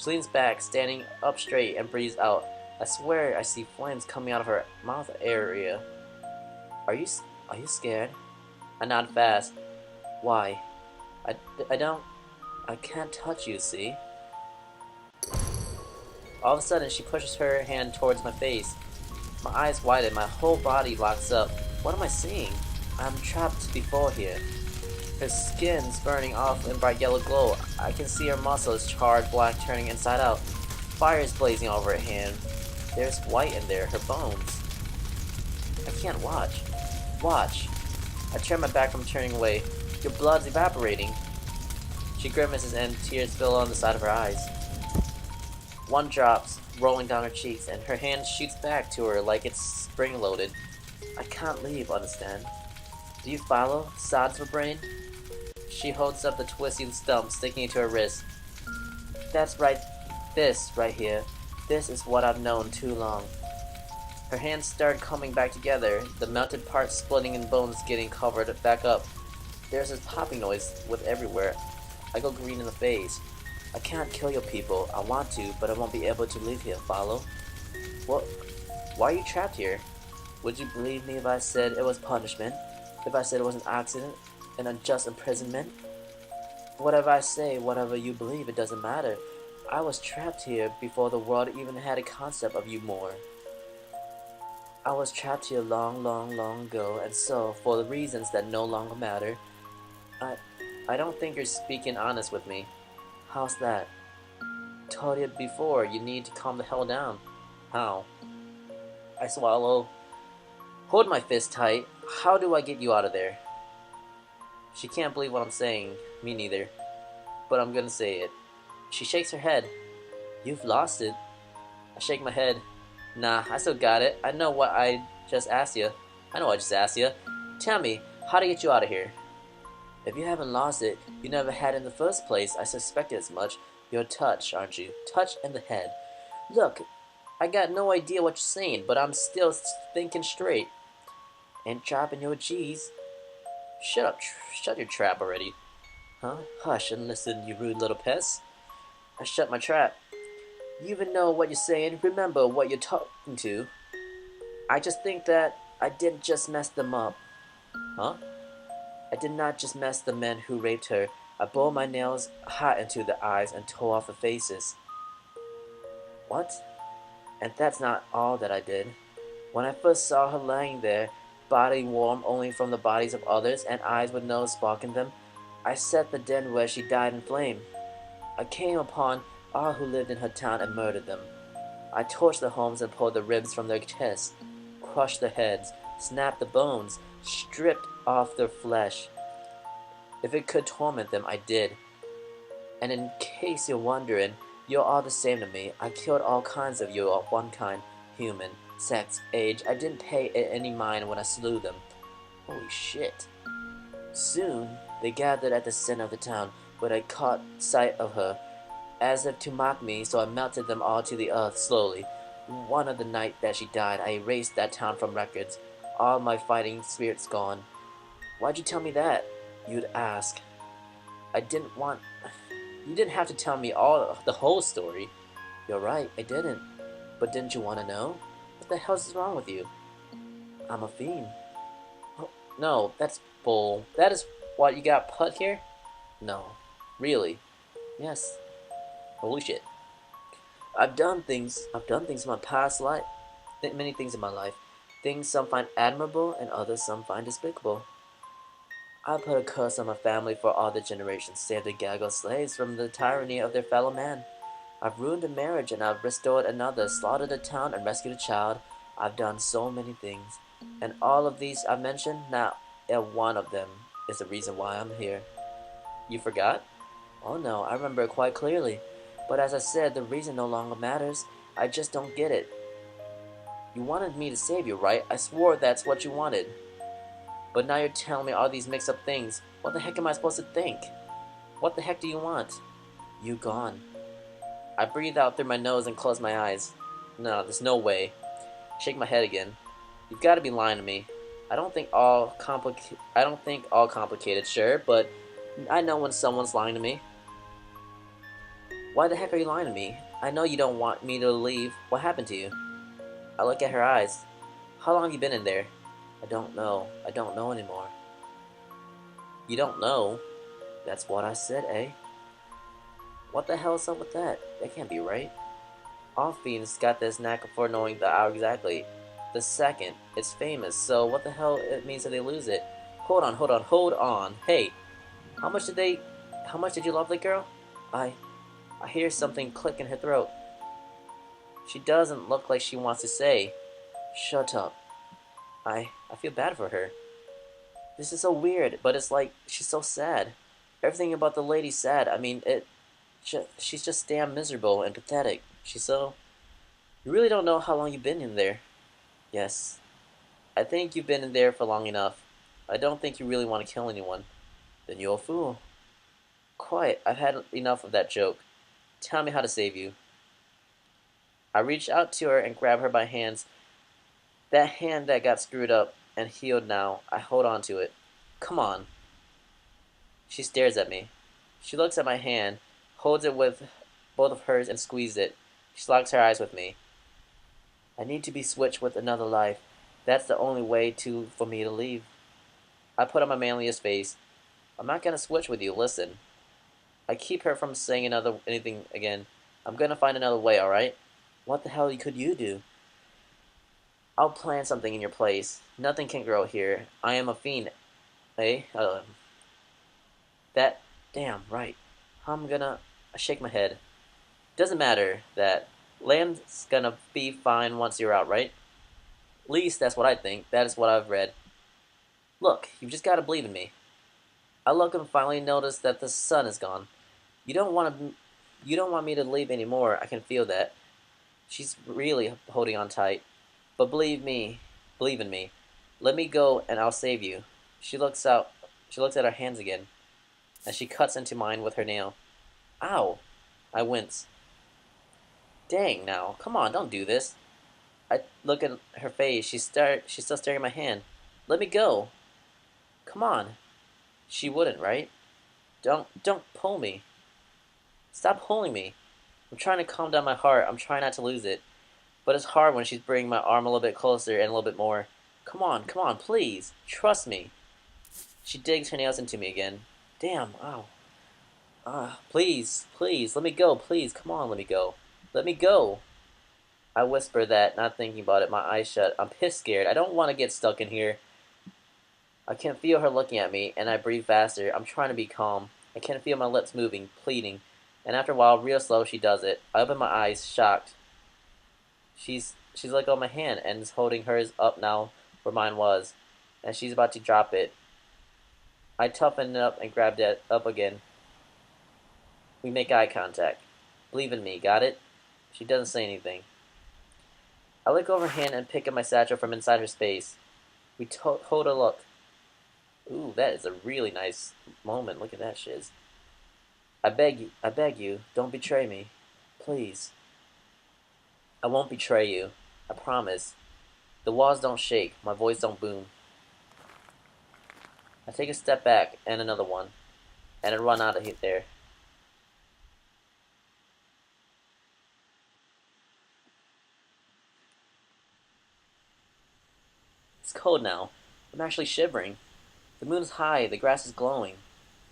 She leans back, standing up straight, and breathes out. I swear I see flames coming out of her mouth area. Are you scared? I nod fast. Why? I can't touch you, see? All of a sudden, she pushes her hand towards my face. My eyes widen, my whole body locks up. What am I seeing? I'm trapped before here. Her skin's burning off in bright yellow glow. I can see her muscles charred black turning inside out. Fire is blazing over her hand. There's white in there, her bones. I can't watch. Watch. I turn my back from turning away. Your blood's evaporating. She grimaces and tears fill on the side of her eyes. One drops, rolling down her cheeks, and her hand shoots back to her like it's spring-loaded. I can't leave, understand? Do you follow? Sods for brain? She holds up the twisty stump sticking into her wrist. That's right. This, right here. This is what I've known too long. Her hands start coming back together, the melted parts splitting and bones getting covered back up. There's this popping noise with everywhere. I go green in the face. I can't kill your people. I want to, but I won't be able to live here, follow? What? Why are you trapped here? Would you believe me if I said it was punishment? If I said it was an accident? An unjust imprisonment? Whatever I say, whatever you believe, it doesn't matter. I was trapped here before the world even had a concept of you more. I was trapped here long, long, long ago, and so, for the reasons that no longer matter, I don't think you're speaking honest with me. How's that? Told you before, you need to calm the hell down. How? I swallow. Hold my fist tight. How do I get you out of there? She can't believe what I'm saying. Me neither. But I'm gonna say it. She shakes her head. You've lost it. I shake my head. Nah, I still got it. I know what I just asked you. Tell me, how to get you out of here? If you haven't lost it, you never had in the first place. I suspected as much. You're touched, aren't you? Touched in the head. Look, I got no idea what you're saying, but I'm still thinking straight. And dropping your G's. Shut up, shut your trap already. Huh? Hush and listen, you rude little pest. I shut my trap. You even know what you're saying. Remember what you're talking to. I just think that I didn't just mess them up. Huh? I did not just mess the men who raped her. I bore my nails hot into the eyes and tore off the faces. What? And that's not all that I did. When I first saw her lying there, body warm only from the bodies of others and eyes with no spark in them, I set the den where she died in flame. I came upon all who lived in her town and murdered them. I torched the homes and pulled the ribs from their chests, crushed their heads, snapped the bones, stripped off their flesh. If it could torment them, I did. And in case you're wondering, you're all the same to me. I killed all kinds of you of one kind, human, sex, age. I didn't pay it any mind when I slew them. Holy shit. Soon, they gathered at the center of the town, where I caught sight of her, as if to mock me, so I melted them all to the earth slowly. One of the night that she died, I erased that town from records. All my fighting spirit's gone. Why'd you tell me that? You'd ask. I didn't want... You didn't have to tell me the whole story. You're right, I didn't. But didn't you want to know? What the hell's wrong with you? I'm a fiend. Oh, no, that's bull. That is what you got put here? No. Really? Yes. Holy shit. I've done things in my past life. Many things in my life. Things some find admirable and others some find despicable. I put a curse on my family for all the generations, saved a gaggle of slaves from the tyranny of their fellow man. I've ruined a marriage and I've restored another, slaughtered a town and rescued a child. I've done so many things. And all of these I mentioned, not one of them is the reason why I'm here. You forgot? Oh no, I remember it quite clearly. But as I said, the reason no longer matters. I just don't get it. You wanted me to save you, right? I swore that's what you wanted. But now you're telling me all these mixed up things. What the heck am I supposed to think? What the heck do you want? You gone. I breathe out through my nose and close my eyes. No, there's no way. Shake my head again. You've got to be lying to me. I don't think all complicated, sure, but I know when someone's lying to me. Why the heck are you lying to me? I know you don't want me to leave. What happened to you? I look at her eyes. How long have you been in there? I don't know. I don't know anymore. You don't know? That's what I said, eh? What the hell is up with that? That can't be right. All fiends got this knack for knowing the hour exactly. The second. It's famous, so what the hell it means if they lose it? Hold on, hold on, hold on. Hey, how much did they... How much did you love the girl? I... I hear something click in her throat. She doesn't look like she wants to say. Shut up. I feel bad for her. This is so weird, but it's like she's so sad. Everything about the lady's sad. I mean, she's just damn miserable and pathetic. She's so... You really don't know how long you've been in there. Yes. I think you've been in there for long enough. I don't think you really want to kill anyone. Then you're a fool. Quiet. I've had enough of that joke. Tell me how to save you. I reached out to her and grabbed her by hands. That hand that got screwed up and healed now, I hold on to it. Come on. She stares at me. She looks at my hand, holds it with both of hers and squeezes it. She locks her eyes with me. I need to be switched with another life. That's the only way for me to leave. I put on my manliest face. I'm not gonna switch with you, listen. I keep her from saying anything again. I'm gonna find another way, alright? What the hell could you do? I'll plant something in your place. Nothing can grow here. I am a fiend. Eh? That... Damn, right. I shake my head. Doesn't matter that. Land's gonna be fine once you're out, right? At least that's what I think. That is what I've read. Look, you've just gotta believe in me. I look and finally notice that the sun is gone. You don't want me to leave anymore. I can feel that. She's really holding on tight. But believe in me. Let me go and I'll save you. She looks at her hands again, and she cuts into mine with her nail. Ow! I wince. Dang now, come on, don't do this. I look at her face. She's still staring at my hand. Let me go. Come on. She wouldn't, right? Don't pull me. Stop pulling me. I'm trying to calm down my heart. I'm trying not to lose it. But it's hard when she's bringing my arm a little bit closer and a little bit more. Come on, please. Trust me. She digs her nails into me again. Damn, ow. Please, let me go, please. Come on, let me go. Let me go. I whisper that, not thinking about it, my eyes shut. I'm pissed scared. I don't want to get stuck in here. I can feel her looking at me, and I breathe faster. I'm trying to be calm. I can feel my lips moving, pleading. And after a while, real slow, she does it. I open my eyes, shocked. She's let go of my hand and is holding hers up now where mine was, and she's about to drop it. I toughen it up and grabbed it up again. We make eye contact. Believe in me, got it? She doesn't say anything. I let go of her hand and pick up my satchel from inside her space. We hold a look. Ooh, that is a really nice moment. Look at that shiz. I beg you, don't betray me. Please. I won't betray you. I promise. The walls don't shake. My voice don't boom. I take a step back, and another one. And I run out of there. It's cold now. I'm actually shivering. The moon is high. The grass is glowing.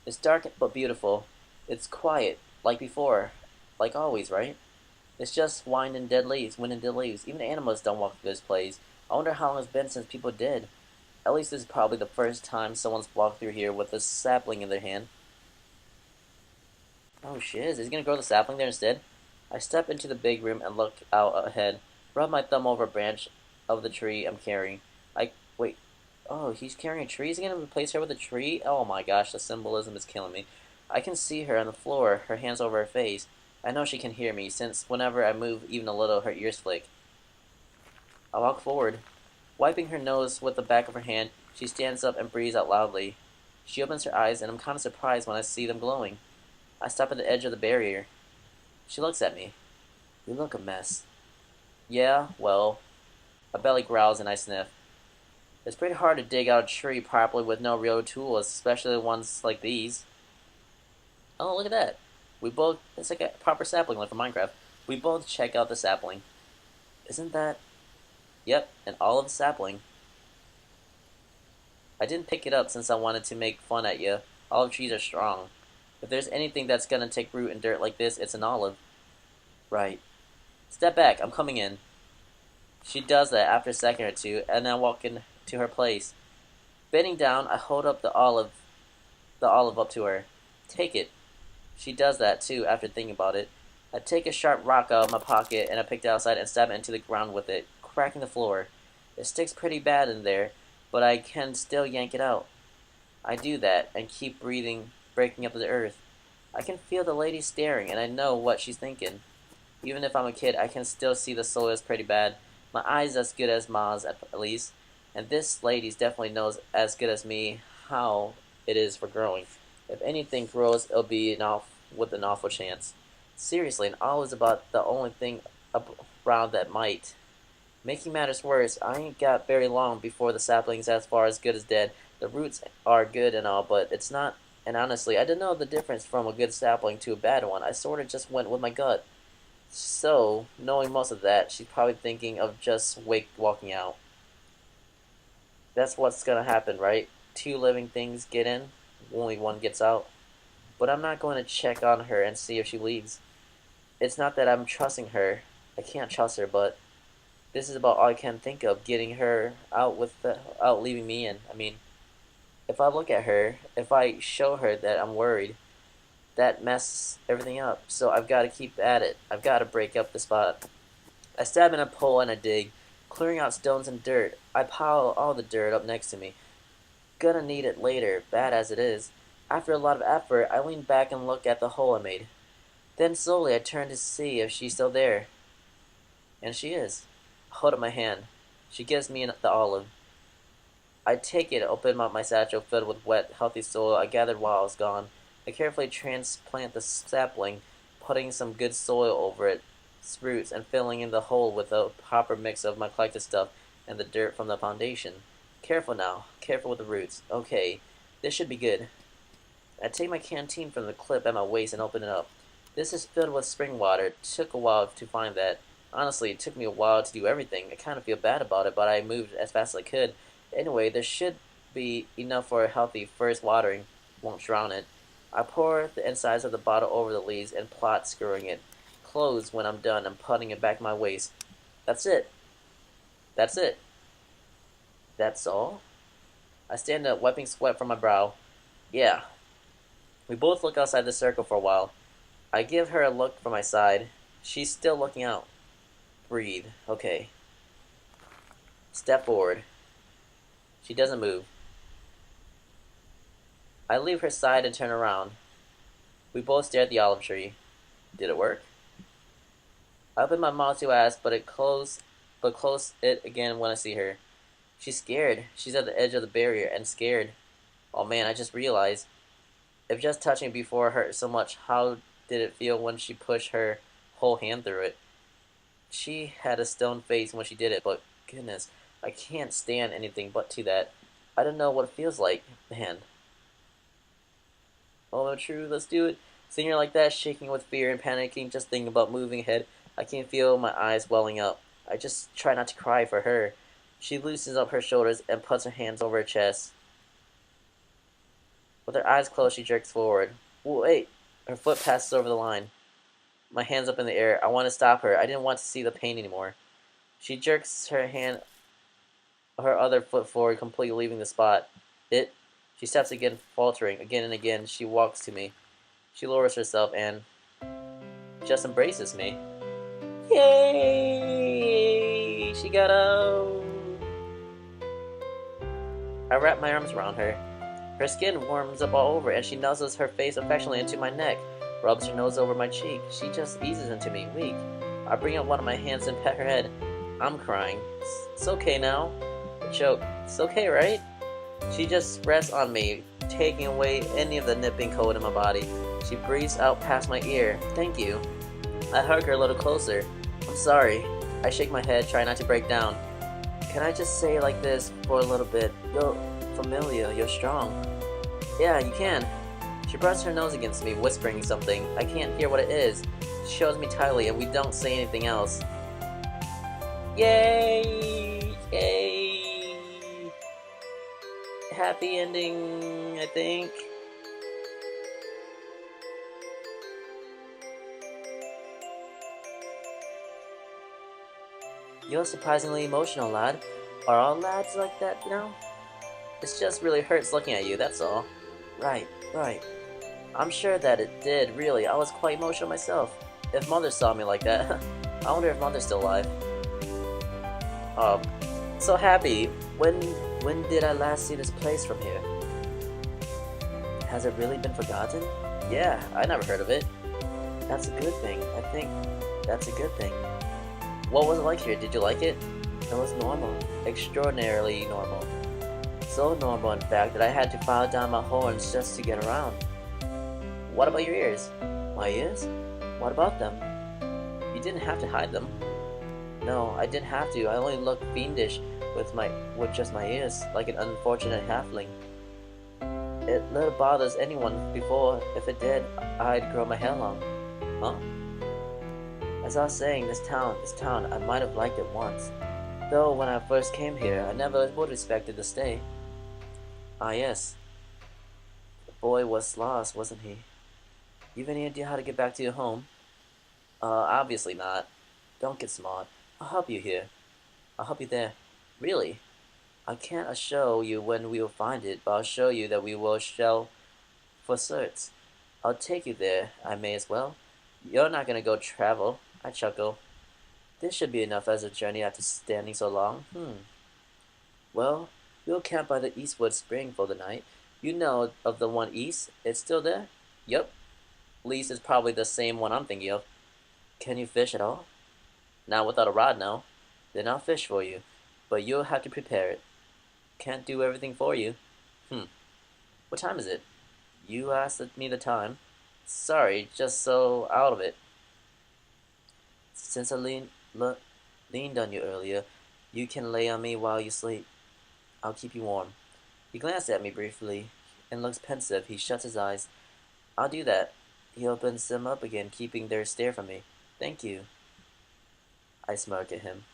It's dark but beautiful. It's quiet, like before. Like always, right? It's just wind and dead leaves. Even the animals don't walk through this place. I wonder how long it's been since people did. At least this is probably the first time someone's walked through here with a sapling in their hand. Oh shiz, is he gonna grow the sapling there instead? I step into the big room and look out ahead. Rub my thumb over a branch of the tree I'm carrying. Wait. Oh, he's carrying a tree? Is he gonna replace her with a tree? Oh my gosh, the symbolism is killing me. I can see her on the floor, her hands over her face. I know she can hear me, since whenever I move even a little, her ears flick. I walk forward. Wiping her nose with the back of her hand, she stands up and breathes out loudly. She opens her eyes, and I'm kind of surprised when I see them glowing. I stop at the edge of the barrier. She looks at me. You look a mess. Yeah, well, my belly growls and I sniff. It's pretty hard to dig out a tree properly with no real tools, especially ones like these. Oh, look at that. It's like a proper sapling like from Minecraft. We both check out the sapling. Isn't that? Yep, an olive sapling. I didn't pick it up since I wanted to make fun at you. Olive trees are strong. If there's anything that's gonna take root in dirt like this, it's an olive. Right. Step back, I'm coming in. She does that after a second or two, and I walk into her place. Bending down, I hold up the olive up to her. Take it. She does that too after thinking about it. I take a sharp rock out of my pocket and I pick it outside and stab it into the ground with it, cracking the floor. It sticks pretty bad in there, but I can still yank it out. I do that and keep breathing, breaking up the earth. I can feel the lady staring and I know what she's thinking. Even if I'm a kid, I can still see the soil is pretty bad. My eye's as good as Ma's at least, and this lady's definitely knows as good as me how it is for growing. If anything grows, it'll be with an awful chance. Seriously, and all is about the only thing around that might. Making matters worse, I ain't got very long before the sapling's as far as good as dead. The roots are good and all, but it's not. And honestly, I didn't know the difference from a good sapling to a bad one. I sort of just went with my gut. So, knowing most of that, she's probably thinking of just walking out. That's what's gonna happen, right? Two living things get in, only one gets out. But I'm not going to check on her and see if she leaves. It's not that I'm trusting her. I can't trust her, but this is about all I can think of, getting her out leaving me in. I mean, if I look at her, if I show her that I'm worried, that messes everything up. So I've got to keep at it. I've got to break up the spot. I stab in a pole and I dig, clearing out stones and dirt. I pile all the dirt up next to me. Gonna need it later, bad as it is. After a lot of effort, I lean back and look at the hole I made. Then slowly I turn to see if she's still there. And she is. I hold up my hand. She gives me the olive. I take it, open up my satchel filled with wet, healthy soil I gathered while I was gone. I carefully transplant the sapling, putting some good soil over its roots and filling in the hole with a proper mix of my collected stuff and the dirt from the foundation. Careful now. Careful with the roots. Okay, this should be good. I take my canteen from the clip at my waist and open it up. This is filled with spring water. It took a while to find that. Honestly, it took me a while to do everything. I kind of feel bad about it, but I moved as fast as I could. Anyway, there should be enough for a healthy first watering. Won't drown it. I pour the insides of the bottle over the leaves and plot screwing it closed when I'm done and putting it back my waist. That's it. That's it. That's all? I stand up, wiping sweat from my brow. Yeah. We both look outside the circle for a while. I give her a look from my side. She's still looking out. Breathe. Okay. Step forward. She doesn't move. I leave her side and turn around. We both stare at the olive tree. Did it work? I open my mouth to ask, but close it again when I see her. She's scared. She's at the edge of the barrier and scared. Oh man, I just realized. If just touching before hurt so much, how did it feel when she pushed her whole hand through it? She had a stone face when she did it, but goodness, I can't stand anything but to that. I don't know what it feels like, man. Oh, true, let's do it. Seeing her like that, shaking with fear and panicking, just thinking about moving ahead, I can feel my eyes welling up. I just try not to cry for her. She loosens up her shoulders and puts her hands over her chest. With her eyes closed, she jerks forward. Wait! Her foot passes over the line. My hands up in the air. I want to stop her. I didn't want to see the pain anymore. She jerks her other foot forward, completely leaving the spot. She steps again, faltering. Again and again, she walks to me. She lowers herself and just embraces me. Yay! She got out. I wrap my arms around her. Her skin warms up all over, and she nuzzles her face affectionately into my neck, rubs her nose over my cheek. She just eases into me, weak. I bring up one of my hands and pet her head. I'm crying. It's okay now. I choke. It's okay, right? She just rests on me, taking away any of the nipping cold in my body. She breathes out past my ear. Thank you. I hug her a little closer. I'm sorry. I shake my head, try not to break down. Can I just say like this for a little bit? You're familiar, you're strong. Yeah, you can. She brushes her nose against me, whispering something. I can't hear what it is. She shows me tightly, and we don't say anything else. Yay! Yay! Happy ending, I think. You're surprisingly emotional, lad. Are all lads like that now? It just really hurts looking at you, that's all. Right, right. I'm sure that it did, really. I was quite emotional myself. If Mother saw me like that, I wonder if Mother's still alive. Um, so happy. When did I last see this place from here? Has it really been forgotten? Yeah, I never heard of it. That's a good thing. I think that's a good thing. What was it like here? Did you like it? It was normal. Extraordinarily normal. So normal, in fact, that I had to file down my horns just to get around. What about your ears? My ears? What about them? You didn't have to hide them. No, I didn't have to. I only looked fiendish with just my ears, like an unfortunate halfling. It little bothers anyone before. If it did, I'd grow my hair long. Huh? As I was saying, this town, I might have liked it once. Though when I first came here, I never would expect it to stay. Ah yes, the boy was lost, wasn't he? You have any idea how to get back to your home? Obviously not. Don't get smart. I'll help you here. I'll help you there. Really? I can't assure you when we will find it, but I'll show you that we will shell for certs. I'll take you there, I may as well. You're not gonna go travel. I chuckle. This should be enough as a journey after standing so long. Well, we'll camp by the Eastwood Spring for the night. You know of the one east? It's still there? Yup. Least it's probably the same one I'm thinking of. Can you fish at all? Not without a rod, no. Then I'll fish for you, but you'll have to prepare it. Can't do everything for you. What time is it? You asked me the time. Sorry, just so out of it. Since I leaned on you earlier, you can lay on me while you sleep. I'll keep you warm. He glanced at me briefly and looks pensive. He shuts his eyes. I'll do that. He opens them up again, keeping their stare from me. Thank you. I smirk at him.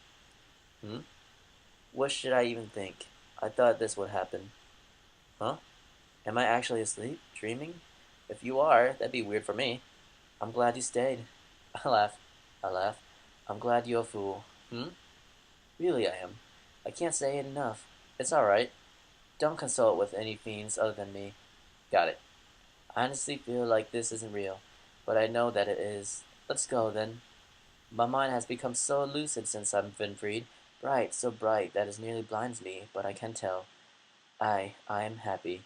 What should I even think? I thought this would happen. Huh? Am I actually asleep? Dreaming? If you are, that'd be weird for me. I'm glad you stayed. I laugh. I'm glad you're a fool. Really I am. I can't say it enough. It's alright. Don't consult with any fiends other than me. Got it. I honestly feel like this isn't real, but I know that it is. Let's go, then. My mind has become so lucid since I've been freed. Bright, so bright that it nearly blinds me, but I can tell. I am happy.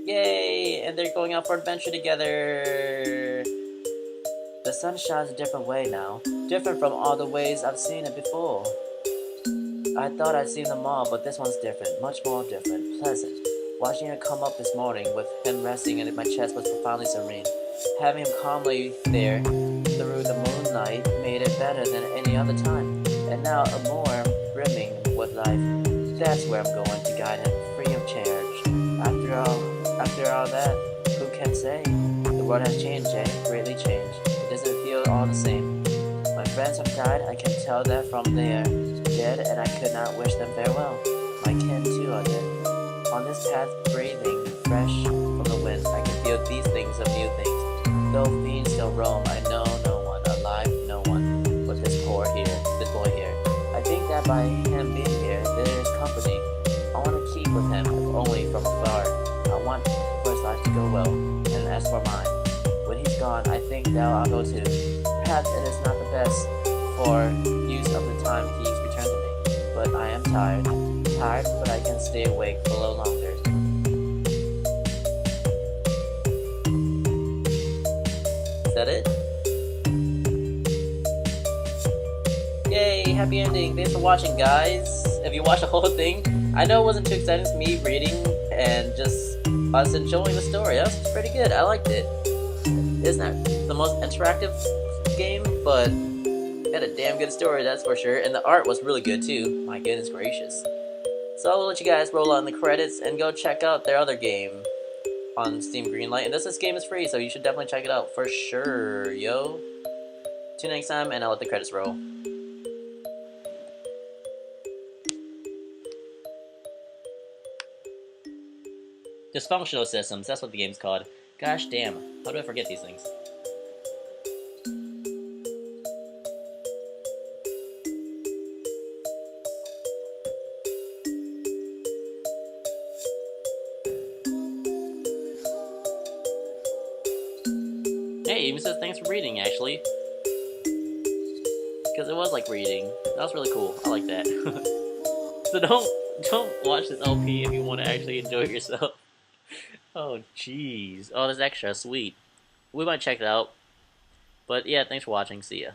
Yay! And they're going out for adventure together! The sun shines a different way now. Different from all the ways I've seen it before. I thought I'd seen them all, but this one's different. Much more different. Pleasant. Watching it come up this morning, with him resting in my chest, was profoundly serene. Having him calmly there, through the moonlight, made it better than any other time. And now a more brimming with life. That's where I'm going to guide him, free of charge. After all that, who can say? The world has changed, eh? Greatly changed. It doesn't feel all the same. My friends have died, I can tell that from there. Dead, and I could not wish them farewell. My kin too are dead. On this path, breathing fresh from the wind, I can feel these things of new things. Though fiends still roam, I know no one, alive no one, but this boy here. I think that by him being here, there is company. I want to keep with him, if only from afar. I want for his life to go well, and as for mine, when he's gone, I think that I'll go too. Perhaps it is not the best for use of the time he's returned to me, but I am tired. Tired, but I can stay awake for a little longer. Is that it? Yay, happy ending. Thanks for watching, guys. If you watched the whole thing, I know it wasn't too exciting to me reading and just us enjoying the story. That was pretty good. I liked it. It's not the most interactive game, but it had a damn good story, that's for sure. And the art was really good, too. My goodness gracious. So I'll let you guys roll on the credits and go check out their other game on Steam Greenlight. And this game is free, so you should definitely check it out for sure, yo. Tune in next time, and I'll let the credits roll. Dysfunctional Systems, that's what the game's called. Gosh damn, how do I forget these things? Hey, it even says thanks for reading, actually. Because it was like reading. That was really cool. I like that. So don't watch this LP if you want to actually enjoy it yourself. Oh jeez. Oh, that's extra sweet. We might check it out. But yeah, thanks for watching. See ya.